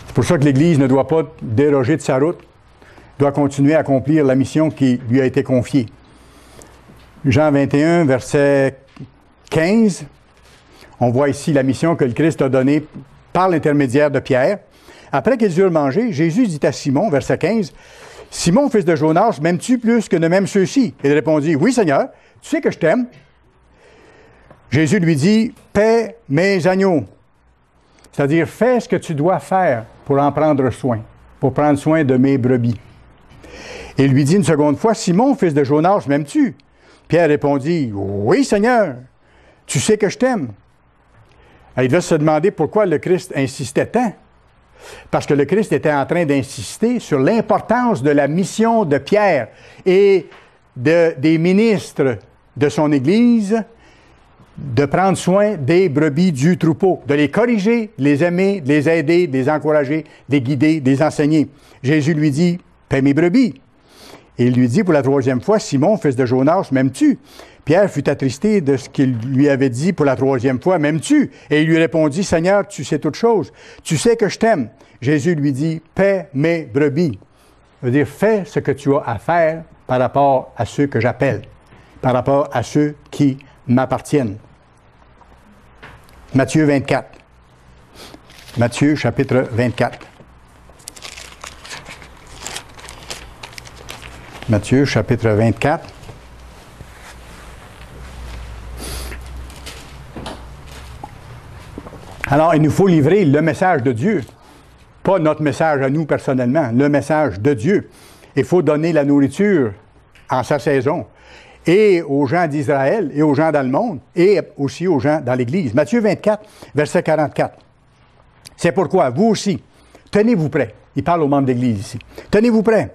C'est pour ça que l'Église ne doit pas déroger de sa route, doit continuer à accomplir la mission qui lui a été confiée. Jean 21, verset 15, on voit ici la mission que le Christ a donnée par l'intermédiaire de Pierre. Après qu'ils eurent mangé, Jésus dit à Simon, verset 15, « Simon, fils de Jonas, m'aimes-tu plus que ne m'aiment ceux-ci? » Il répondit, « Oui, Seigneur, tu sais que je t'aime. » Jésus lui dit, « Paie mes agneaux. » C'est-à-dire, fais ce que tu dois faire pour en prendre soin, pour prendre soin de mes brebis. Et il lui dit une seconde fois, « Simon, fils de Jonas, m'aimes-tu? » Pierre répondit, « Oui, Seigneur, tu sais que je t'aime. » Il va se demander pourquoi le Christ insistait tant. Parce que le Christ était en train d'insister sur l'importance de la mission de Pierre et des ministres de son Église de prendre soin des brebis du troupeau, de les corriger, de les aimer, de les aider, de les encourager, de les guider, de les enseigner. Jésus lui dit, « Paie mes brebis. » Et il lui dit pour la troisième fois, « Simon, fils de Jonas, m'aimes-tu? » Pierre fut attristé de ce qu'il lui avait dit pour la troisième fois, « M'aimes-tu? » Et il lui répondit, « Seigneur, tu sais toutes choses. Tu sais que je t'aime. » Jésus lui dit, « Paie mes brebis. » Ça veut dire, fais ce que tu as à faire par rapport à ceux que j'appelle, par rapport à ceux qui m'appartiennent. Matthieu 24. Matthieu, chapitre 24. Matthieu, chapitre 24. Alors, il nous faut livrer le message de Dieu. Pas notre message à nous personnellement, le message de Dieu. Il faut donner la nourriture en sa saison. Et aux gens d'Israël, et aux gens dans le monde, et aussi aux gens dans l'Église. Matthieu 24, verset 44. C'est pourquoi, vous aussi, tenez-vous prêts. Il parle aux membres d'Église ici. Tenez-vous prêts.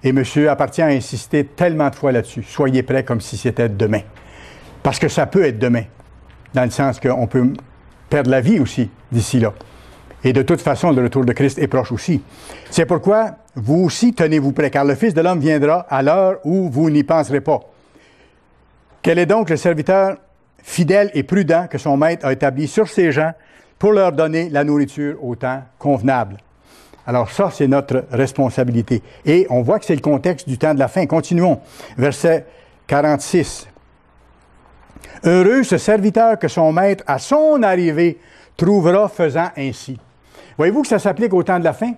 Et M. Appartient a insisté tellement de fois là-dessus. Soyez prêts comme si c'était demain. Parce que ça peut être demain. Dans le sens qu'on peut perdre la vie aussi d'ici là. Et de toute façon, le retour de Christ est proche aussi. C'est pourquoi vous aussi tenez-vous prêts, car le Fils de l'homme viendra à l'heure où vous n'y penserez pas. Quel est donc le serviteur fidèle et prudent que son maître a établi sur ses gens pour leur donner la nourriture au temps convenable? Alors ça, c'est notre responsabilité. Et on voit que c'est le contexte du temps de la fin. Continuons. Verset 46. « Heureux ce serviteur que son maître, à son arrivée, trouvera faisant ainsi. » Voyez-vous que ça s'applique au temps de la fin?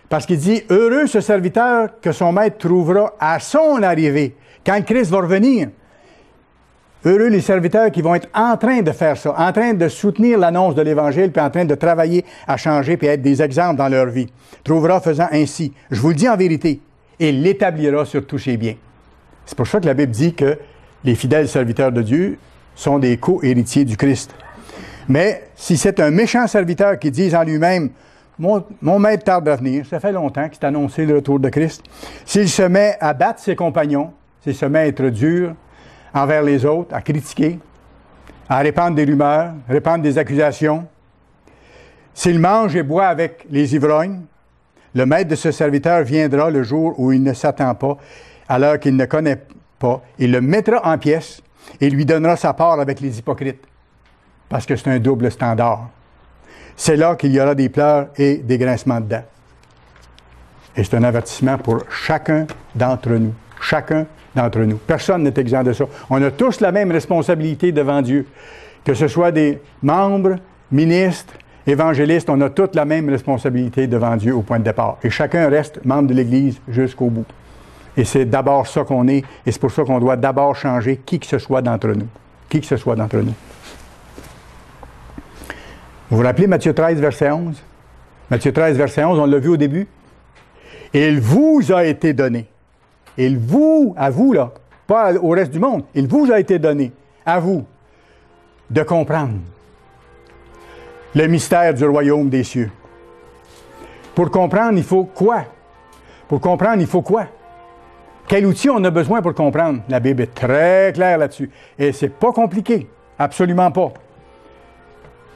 Parce qu'il dit, heureux ce serviteur que son maître trouvera à son arrivée, quand le Christ va revenir. Heureux les serviteurs qui vont être en train de faire ça, en train de soutenir l'annonce de l'Évangile, puis en train de travailler à changer, puis être des exemples dans leur vie. Trouvera faisant ainsi. Je vous le dis en vérité, et l'établira sur tous ses biens. C'est pour ça que la Bible dit que les fidèles serviteurs de Dieu sont des co-héritiers du Christ. Mais si c'est un méchant serviteur qui dit en lui-même, mon maître tarde à venir, ça fait longtemps qu'il s'est annoncé le retour de Christ. S'il se met à battre ses compagnons, s'il se met à être dur envers les autres, à critiquer, à répandre des rumeurs, répandre des accusations, s'il mange et boit avec les ivrognes, le maître de ce serviteur viendra le jour où il ne s'attend pas, à l'heure qu'il ne connaît pas, il le mettra en pièces et lui donnera sa part avec les hypocrites, parce que c'est un double standard. C'est là qu'il y aura des pleurs et des grincements de dents. Et c'est un avertissement pour chacun d'entre nous. Chacun d'entre nous. Personne n'est exempt de ça. On a tous la même responsabilité devant Dieu. Que ce soit des membres, ministres, évangélistes, on a toutes la même responsabilité devant Dieu au point de départ. Et chacun reste membre de l'Église jusqu'au bout. Et c'est d'abord ça qu'on est, et c'est pour ça qu'on doit d'abord changer qui que ce soit d'entre nous. Qui que ce soit d'entre nous. Vous vous rappelez Matthieu 13, verset 11? Matthieu 13, verset 11, on l'a vu au début. Il vous a été donné. Il vous, à vous là, pas au reste du monde, il vous a été donné, à vous, de comprendre le mystère du royaume des cieux. Pour comprendre, il faut quoi? Pour comprendre, il faut quoi? Quel outil on a besoin pour comprendre? La Bible est très claire là-dessus. Et c'est pas compliqué, absolument pas.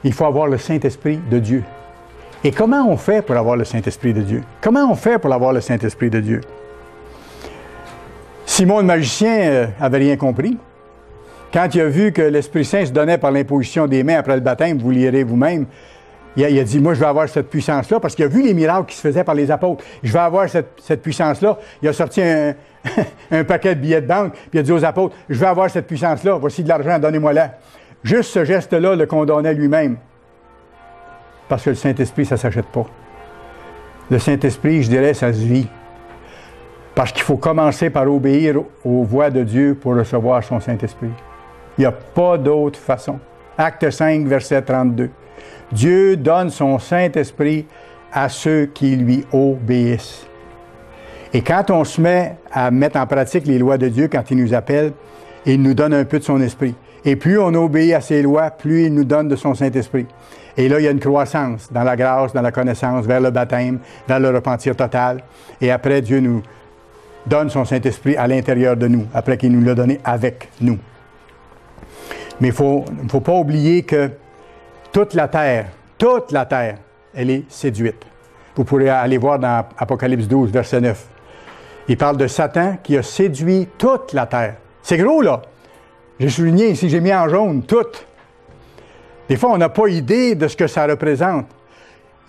Il faut avoir le Saint-Esprit de Dieu. Et comment on fait pour avoir le Saint-Esprit de Dieu? Comment on fait pour avoir le Saint-Esprit de Dieu? Simon le magicien avait rien compris. Quand il a vu que l'Esprit Saint se donnait par l'imposition des mains après le baptême, vous lirez vous-même, il a dit, moi je vais avoir cette puissance-là, parce qu'il a vu les miracles qui se faisaient par les apôtres. Je vais avoir cette puissance-là. Il a sorti un paquet de billets de banque, puis il a dit aux apôtres, je vais avoir cette puissance-là, voici de l'argent, donnez-moi-la. Juste ce geste-là le condamnait lui-même. Parce que le Saint-Esprit, ça ne s'achète pas. Le Saint-Esprit, je dirais, ça se vit. Parce qu'il faut commencer par obéir aux voix de Dieu pour recevoir son Saint-Esprit. Il n'y a pas d'autre façon. Acte 5, verset 32. Dieu donne son Saint-Esprit à ceux qui lui obéissent. Et quand on se met à mettre en pratique les lois de Dieu, quand il nous appelle, il nous donne un peu de son esprit. Et plus on obéit à ses lois, plus il nous donne de son Saint-Esprit. Et là, il y a une croissance dans la grâce, dans la connaissance, vers le baptême, vers le repentir total. Et après, Dieu nous donne son Saint-Esprit à l'intérieur de nous, après qu'il nous l'a donné avec nous. Mais il ne faut pas oublier que toute la terre, elle est séduite. Vous pourrez aller voir dans Apocalypse 12, verset 9. Il parle de Satan qui a séduit toute la terre. C'est gros, là. J'ai souligné ici, j'ai mis en jaune, toute. Des fois, on n'a pas idée de ce que ça représente.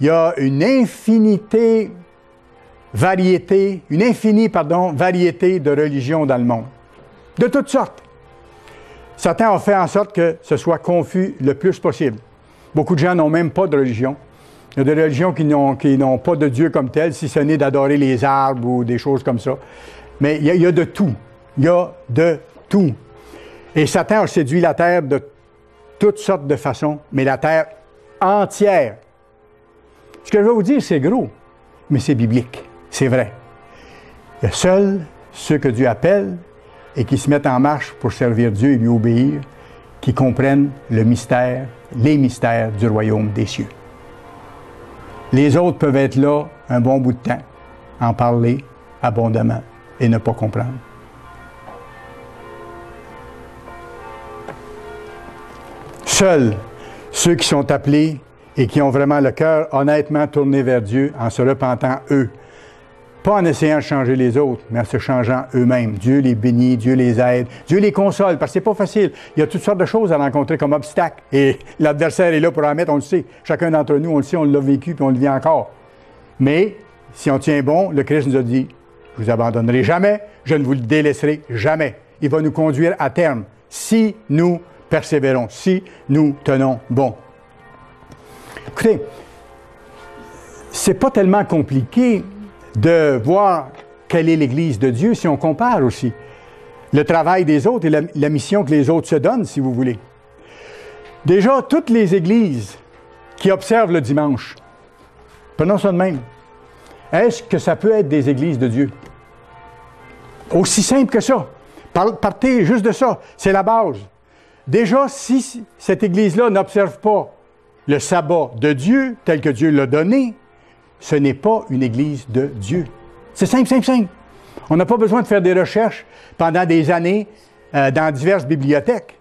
Il y a une infinie variété de religions dans le monde. De toutes sortes. Satan a fait en sorte que ce soit confus le plus possible. Beaucoup de gens n'ont même pas de religion. Il y a des religions qui n'ont pas de Dieu comme tel, si ce n'est d'adorer les arbres ou des choses comme ça. Mais il y a de tout. Il y a de tout. Et Satan a séduit la terre de toutes sortes de façons, mais la terre entière. Ce que je vais vous dire, c'est gros, mais c'est biblique. C'est vrai. Il y a seuls ceux que Dieu appelle et qui se mettent en marche pour servir Dieu et lui obéir, qui comprennent les mystères du royaume des cieux. Les autres peuvent être là un bon bout de temps, en parler abondamment et ne pas comprendre. Seuls ceux qui sont appelés et qui ont vraiment le cœur honnêtement tourné vers Dieu en se repentant eux. Pas en essayant de changer les autres, mais en se changeant eux-mêmes. Dieu les bénit, Dieu les aide, Dieu les console, parce que c'est pas facile. Il y a toutes sortes de choses à rencontrer comme obstacle. Et l'adversaire est là pour en mettre, on le sait. Chacun d'entre nous, on le sait, on l'a vécu, puis on le vit encore. Mais, si on tient bon, le Christ nous a dit, je ne vous abandonnerai jamais, je ne vous le délaisserai jamais. Il va nous conduire à terme, si nous persévérons, si nous tenons bon. Écoutez, c'est pas tellement compliqué de voir quelle est l'Église de Dieu si on compare aussi le travail des autres et la mission que les autres se donnent, si vous voulez. Déjà, toutes les églises qui observent le dimanche, prenons ça de même, est-ce que ça peut être des églises de Dieu? Aussi simple que ça. Partez juste de ça. C'est la base. Déjà, si cette église-là n'observe pas le sabbat de Dieu tel que Dieu l'a donné, ce n'est pas une Église de Dieu. C'est simple, simple, simple. On n'a pas besoin de faire des recherches pendant des années dans diverses bibliothèques.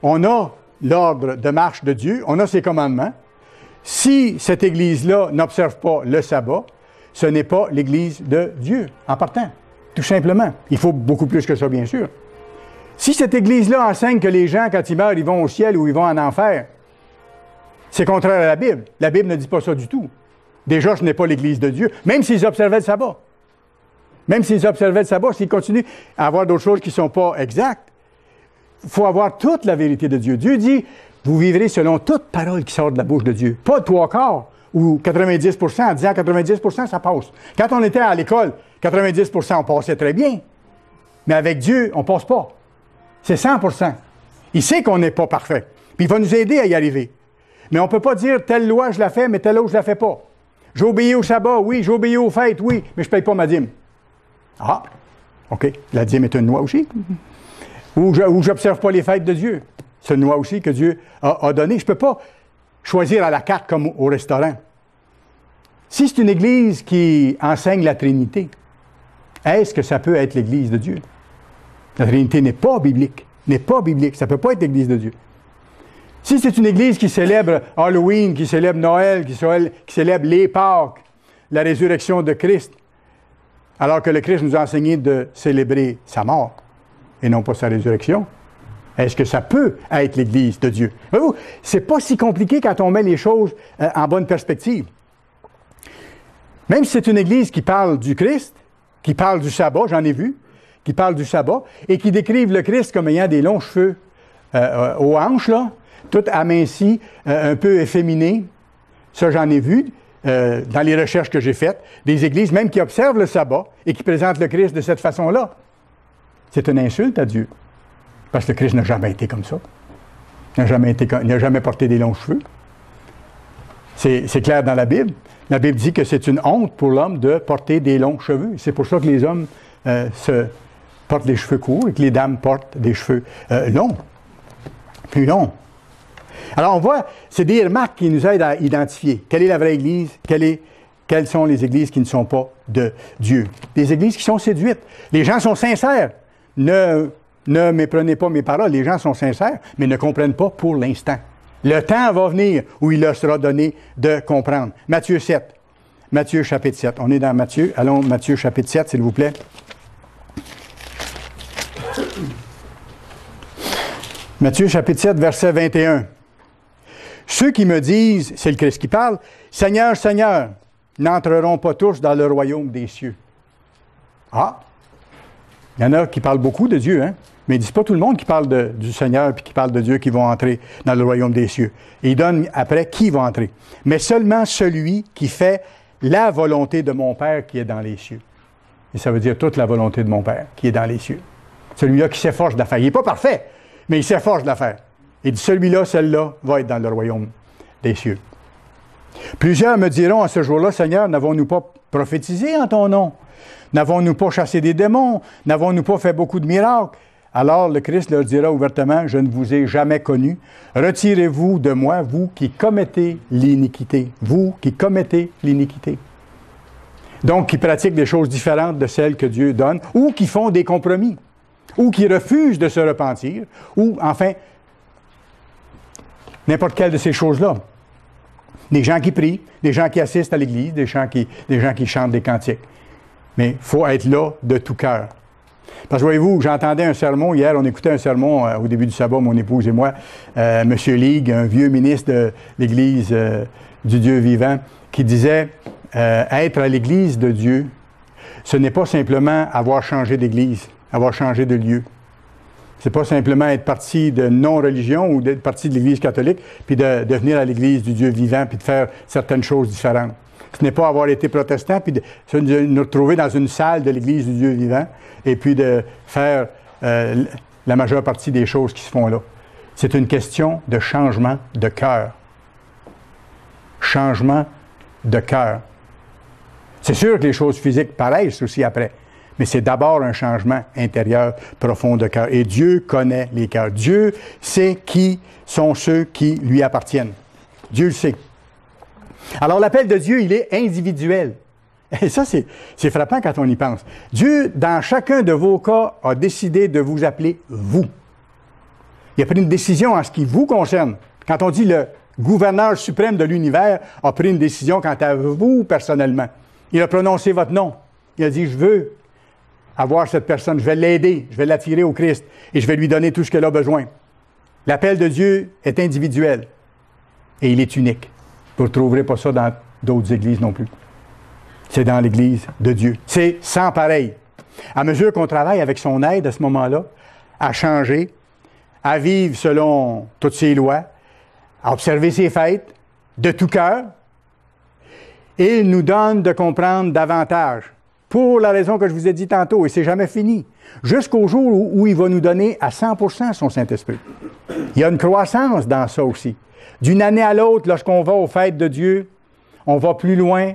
On a l'ordre de marche de Dieu, on a ses commandements. Si cette Église-là n'observe pas le sabbat, ce n'est pas l'Église de Dieu, en partant, tout simplement. Il faut beaucoup plus que ça, bien sûr. Si cette Église-là enseigne que les gens, quand ils meurent, ils vont au ciel ou ils vont en enfer, c'est contraire à la Bible. La Bible ne dit pas ça du tout. Déjà, ce n'est pas l'Église de Dieu, même s'ils observaient le sabbat. Même s'ils observaient le sabbat, s'ils continuent à avoir d'autres choses qui ne sont pas exactes, il faut avoir toute la vérité de Dieu. Dieu dit, vous vivrez selon toute parole qui sort de la bouche de Dieu. Pas 3/4 ou 90%, en disant 90%, ça passe. Quand on était à l'école, 90%, on passait très bien. Mais avec Dieu, on ne passe pas. C'est 100%. Il sait qu'on n'est pas parfait. Puis il va nous aider à y arriver. Mais on ne peut pas dire, telle loi, je la fais, mais telle autre, je ne la fais pas. J'obéis au sabbat, oui. J'obéis aux fêtes, oui. Mais je ne paye pas ma dîme. Ah, OK. La dîme est une loi aussi. Ou je n'observe pas les fêtes de Dieu. C'est une loi aussi que Dieu a donnée. Je ne peux pas choisir à la carte comme au restaurant. Si c'est une Église qui enseigne la Trinité, est-ce que ça peut être l'Église de Dieu? La Trinité n'est pas biblique. N'est pas biblique. Ça ne peut pas être l'Église de Dieu. Si c'est une Église qui célèbre Halloween, qui célèbre Noël, qui célèbre les Pâques, la résurrection de Christ, alors que le Christ nous a enseigné de célébrer sa mort et non pas sa résurrection, est-ce que ça peut être l'Église de Dieu? Voyez-vous, c'est pas si compliqué quand on met les choses en bonne perspective. Même si c'est une Église qui parle du Christ, qui parle du sabbat, j'en ai vu, qui parle du sabbat, et qui décrivent le Christ comme ayant des longs cheveux aux hanches, là, tout aminci, un peu efféminé. Ça, j'en ai vu dans les recherches que j'ai faites. Des églises même qui observent le sabbat et qui présentent le Christ de cette façon-là. C'est une insulte à Dieu. Parce que le Christ n'a jamais été comme ça. Il n'a jamais porté des longs cheveux. C'est clair dans la Bible. La Bible dit que c'est une honte pour l'homme de porter des longs cheveux. C'est pour ça que les hommes portent des cheveux courts et que les dames portent des cheveux longs. Plus longs. Alors on voit, c'est des remarques qui nous aident à identifier quelle est la vraie Église, quelles sont les églises qui ne sont pas de Dieu. Des églises qui sont séduites. Les gens sont sincères. Ne méprenez pas mes paroles. Les gens sont sincères, mais ne comprennent pas pour l'instant. Le temps va venir où il leur sera donné de comprendre. Matthieu 7. Matthieu chapitre 7. On est dans Matthieu. Allons, Matthieu chapitre 7, s'il vous plaît. Matthieu chapitre 7, verset 21. Ceux qui me disent, c'est le Christ qui parle, « Seigneur, Seigneur », n'entreront pas tous dans le royaume des cieux. Ah! Il y en a qui parlent beaucoup de Dieu, hein? Mais ils ne disent pas tout le monde qui parle du Seigneur et qui parle de Dieu qui vont entrer dans le royaume des cieux. Et ils donnent après qui va entrer. Mais seulement celui qui fait la volonté de mon Père qui est dans les cieux. Et ça veut dire toute la volonté de mon Père qui est dans les cieux. Celui-là qui s'efforce de la faire. Il n'est pas parfait, mais il s'efforce de la faire. Et celui-là, celle-là, va être dans le royaume des cieux. Plusieurs me diront à ce jour-là, Seigneur, n'avons-nous pas prophétisé en ton nom? N'avons-nous pas chassé des démons? N'avons-nous pas fait beaucoup de miracles? Alors le Christ leur dira ouvertement, je ne vous ai jamais connu. Retirez-vous de moi, vous qui commettez l'iniquité. Vous qui commettez l'iniquité. Donc, qui pratiquent des choses différentes de celles que Dieu donne, ou qui font des compromis, ou qui refusent de se repentir, ou, enfin, n'importe quelle de ces choses-là. Des gens qui prient, des gens qui assistent à l'Église, des gens qui chantent des cantiques. Mais il faut être là de tout cœur. Parce que voyez-vous, j'entendais un sermon hier, on écoutait un sermon au début du sabbat, mon épouse et moi, M. Ligue, un vieux ministre de l'Église du Dieu vivant, qui disait être à l'Église de Dieu, ce n'est pas simplement avoir changé d'Église, avoir changé de lieu. C'est pas simplement être parti de non-religion ou d'être parti de l'Église catholique, puis de venir à l'Église du Dieu vivant, puis de faire certaines choses différentes. Ce n'est pas avoir été protestant, puis de nous retrouver dans une salle de l'Église du Dieu vivant, et puis de faire la majeure partie des choses qui se font là. C'est une question de changement de cœur. Changement de cœur. C'est sûr que les choses physiques paraissent aussi après, mais c'est d'abord un changement intérieur profond de cœur. Et Dieu connaît les cœurs. Dieu sait qui sont ceux qui lui appartiennent. Dieu le sait. Alors, l'appel de Dieu, il est individuel. Et ça, c'est frappant quand on y pense. Dieu, dans chacun de vos cas, a décidé de vous appeler vous. Il a pris une décision en ce qui vous concerne. Quand on dit le gouverneur suprême de l'univers a pris une décision quant à vous personnellement. Il a prononcé votre nom. Il a dit, je veux avoir cette personne, je vais l'aider, je vais l'attirer au Christ et je vais lui donner tout ce qu'elle a besoin. L'appel de Dieu est individuel et il est unique. Vous ne trouverez pas ça dans d'autres églises non plus. C'est dans l'Église de Dieu. C'est sans pareil. À mesure qu'on travaille avec son aide à ce moment-là, à changer, à vivre selon toutes ses lois, à observer ses fêtes de tout cœur, et il nous donne de comprendre davantage, pour la raison que je vous ai dit tantôt, et c'est jamais fini, jusqu'au jour où il va nous donner à 100% son Saint-Esprit. Il y a une croissance dans ça aussi. D'une année à l'autre, lorsqu'on va aux fêtes de Dieu, on va plus loin,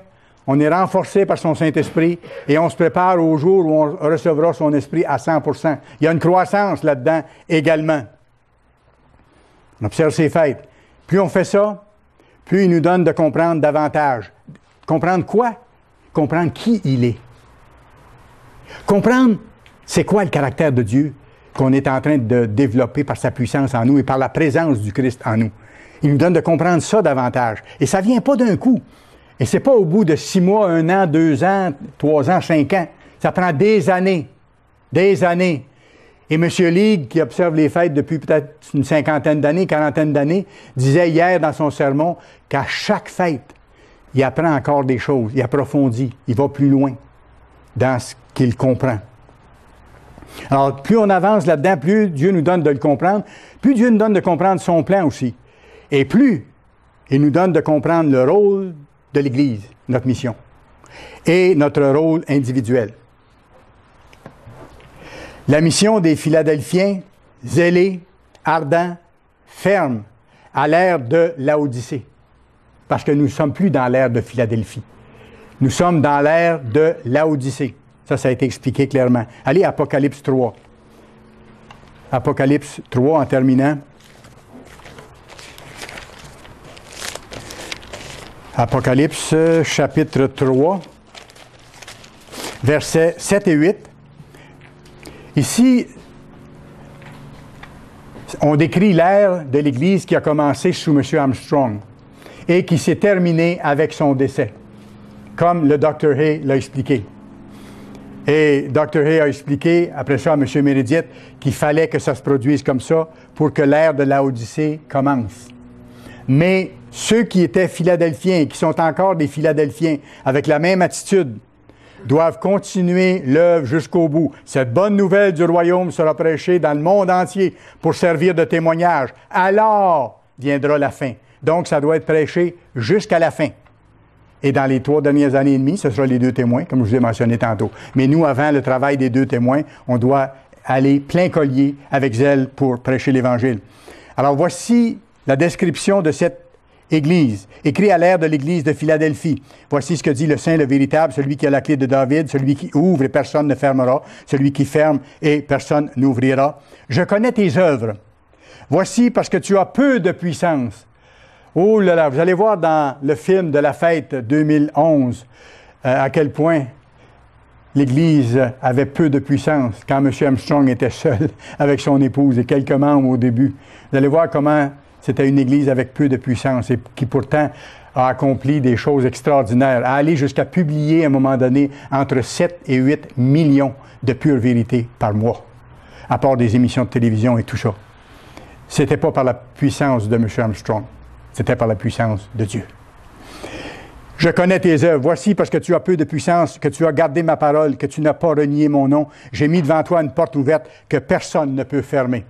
on est renforcé par son Saint-Esprit et on se prépare au jour où on recevra son Esprit à 100%. Il y a une croissance là-dedans également. On observe ses fêtes. Plus on fait ça, plus il nous donne de comprendre davantage. Comprendre quoi? Comprendre qui il est. Comprendre c'est quoi le caractère de Dieu qu'on est en train de développer par sa puissance en nous et par la présence du Christ en nous. Il nous donne de comprendre ça davantage. Et ça ne vient pas d'un coup. Et ce n'est pas au bout de 6 mois, 1 an, 2 ans, 3 ans, 5 ans. Ça prend des années. Des années. Et M. League, qui observe les fêtes depuis peut-être une 50aine d'années, 40aine d'années, disait hier dans son sermon qu'à chaque fête, il apprend encore des choses, il approfondit, il va plus loin dans ce qu'il comprend. Alors, plus on avance là-dedans, plus Dieu nous donne de le comprendre, plus Dieu nous donne de comprendre son plan aussi. Et plus il nous donne de comprendre le rôle de l'Église, notre mission, et notre rôle individuel. La mission des Philadelphiens, zélés, ardents, fermes, à l'ère de Laodicée. Parce que nous ne sommes plus dans l'ère de Philadelphie. Nous sommes dans l'ère de Laodicée. Ça a été expliqué clairement. Allez, Apocalypse 3. Apocalypse 3, en terminant. Apocalypse, chapitre 3, versets 7 et 8. Ici, on décrit l'ère de l'Église qui a commencé sous M. Armstrong et qui s'est terminée avec son décès, comme le Dr. Hay l'a expliqué. Et Dr. Hay a expliqué, après ça, à M. Meredith, qu'il fallait que ça se produise comme ça pour que l'ère de Laodicée commence. Mais ceux qui étaient Philadelphiens et qui sont encore des Philadelphiens avec la même attitude doivent continuer l'œuvre jusqu'au bout. Cette bonne nouvelle du royaume sera prêchée dans le monde entier pour servir de témoignage. Alors viendra la fin. Donc, ça doit être prêché jusqu'à la fin. Et dans les 3 dernières années et demie, ce sera les 2 témoins, comme je vous ai mentionné tantôt. Mais nous, avant le travail des 2 témoins, on doit aller plein collier avec zèle pour prêcher l'Évangile. Alors, voici la description de cette Église, écrit à l'ère de l'Église de Philadelphie. Voici ce que dit le Saint, le véritable, celui qui a la clé de David, celui qui ouvre et personne ne fermera, celui qui ferme et personne n'ouvrira. Je connais tes œuvres. Voici parce que tu as peu de puissance. Oh là là, vous allez voir dans le film de la fête 2011 à quel point l'Église avait peu de puissance quand M. Armstrong était seul avec son épouse et quelques membres au début. Vous allez voir comment c'était une Église avec peu de puissance et qui pourtant a accompli des choses extraordinaires, à aller jusqu'à publier à un moment donné entre 7 et 8 millions de pure vérité par mois, à part des émissions de télévision et tout ça. C'était pas par la puissance de M. Armstrong, c'était par la puissance de Dieu. Je connais tes œuvres. Voici parce que tu as peu de puissance, que tu as gardé ma parole, que tu n'as pas renié mon nom. J'ai mis devant toi une porte ouverte que personne ne peut fermer.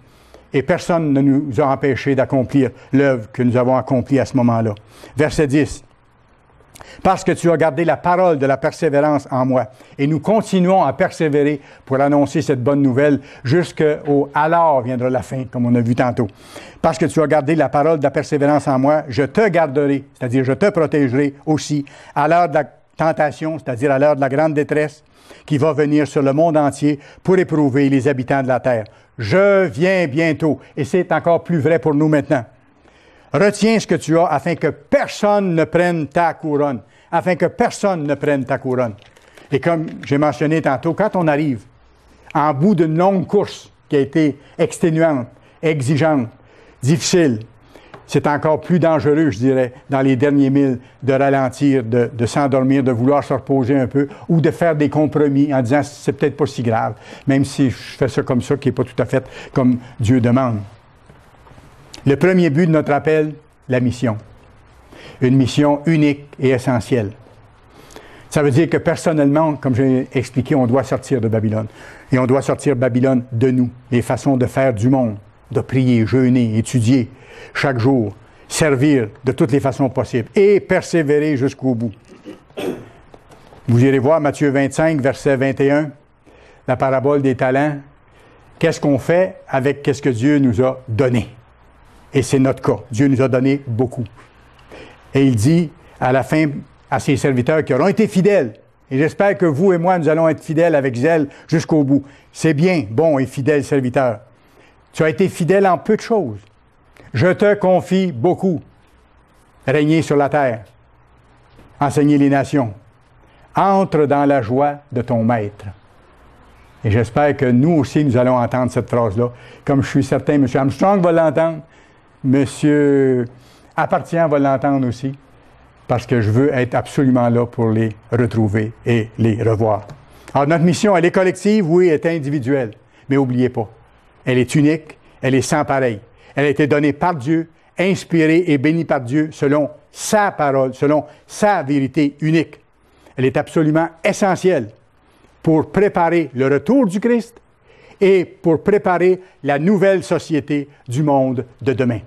Et personne ne nous a empêchés d'accomplir l'œuvre que nous avons accomplie à ce moment-là. Verset 10. Parce que tu as gardé la parole de la persévérance en moi. Et nous continuons à persévérer pour annoncer cette bonne nouvelle jusqu'au « alors viendra la fin », comme on a vu tantôt. Parce que tu as gardé la parole de la persévérance en moi, je te garderai, c'est-à-dire je te protégerai aussi à l'heure de la tentation, c'est-à-dire à l'heure de la grande détresse qui va venir sur le monde entier pour éprouver les habitants de la terre. Je viens bientôt. Et c'est encore plus vrai pour nous maintenant. Retiens ce que tu as afin que personne ne prenne ta couronne. Afin que personne ne prenne ta couronne. Et comme j'ai mentionné tantôt, quand on arrive en bout d'une longue course qui a été exténuante, exigeante, difficile, c'est encore plus dangereux, je dirais, dans les derniers milles, de ralentir, de s'endormir, de vouloir se reposer un peu ou de faire des compromis en disant « c'est peut-être pas si grave », même si je fais ça comme ça, qui n'est pas tout à fait comme Dieu demande. Le premier but de notre appel, la mission. Une mission unique et essentielle. Ça veut dire que personnellement, comme j'ai expliqué, on doit sortir de Babylone. Et on doit sortir Babylone de nous, les façons de faire du monde, de prier, jeûner, étudier chaque jour, servir de toutes les façons possibles et persévérer jusqu'au bout. Vous irez voir Matthieu 25, verset 21, la parabole des talents. Qu'est-ce qu'on fait avec ce que Dieu nous a donné? Et c'est notre cas. Dieu nous a donné beaucoup. Et il dit à la fin à ses serviteurs qui auront été fidèles, et j'espère que vous et moi, nous allons être fidèles avec zèle jusqu'au bout. C'est bien, bon et fidèle serviteur. Tu as été fidèle en peu de choses. Je te confie beaucoup. Régner sur la terre. Enseigner les nations. Entre dans la joie de ton maître. Et j'espère que nous aussi, nous allons entendre cette phrase-là. Comme je suis certain, M. Armstrong va l'entendre. M. Appartient va l'entendre aussi. Parce que je veux être absolument là pour les retrouver et les revoir. Alors, notre mission, elle est collective, oui, elle est individuelle. Mais n'oubliez pas, elle est unique, elle est sans pareil. Elle a été donnée par Dieu, inspirée et bénie par Dieu selon sa parole, selon sa vérité unique. Elle est absolument essentielle pour préparer le retour du Christ et pour préparer la nouvelle société du monde de demain.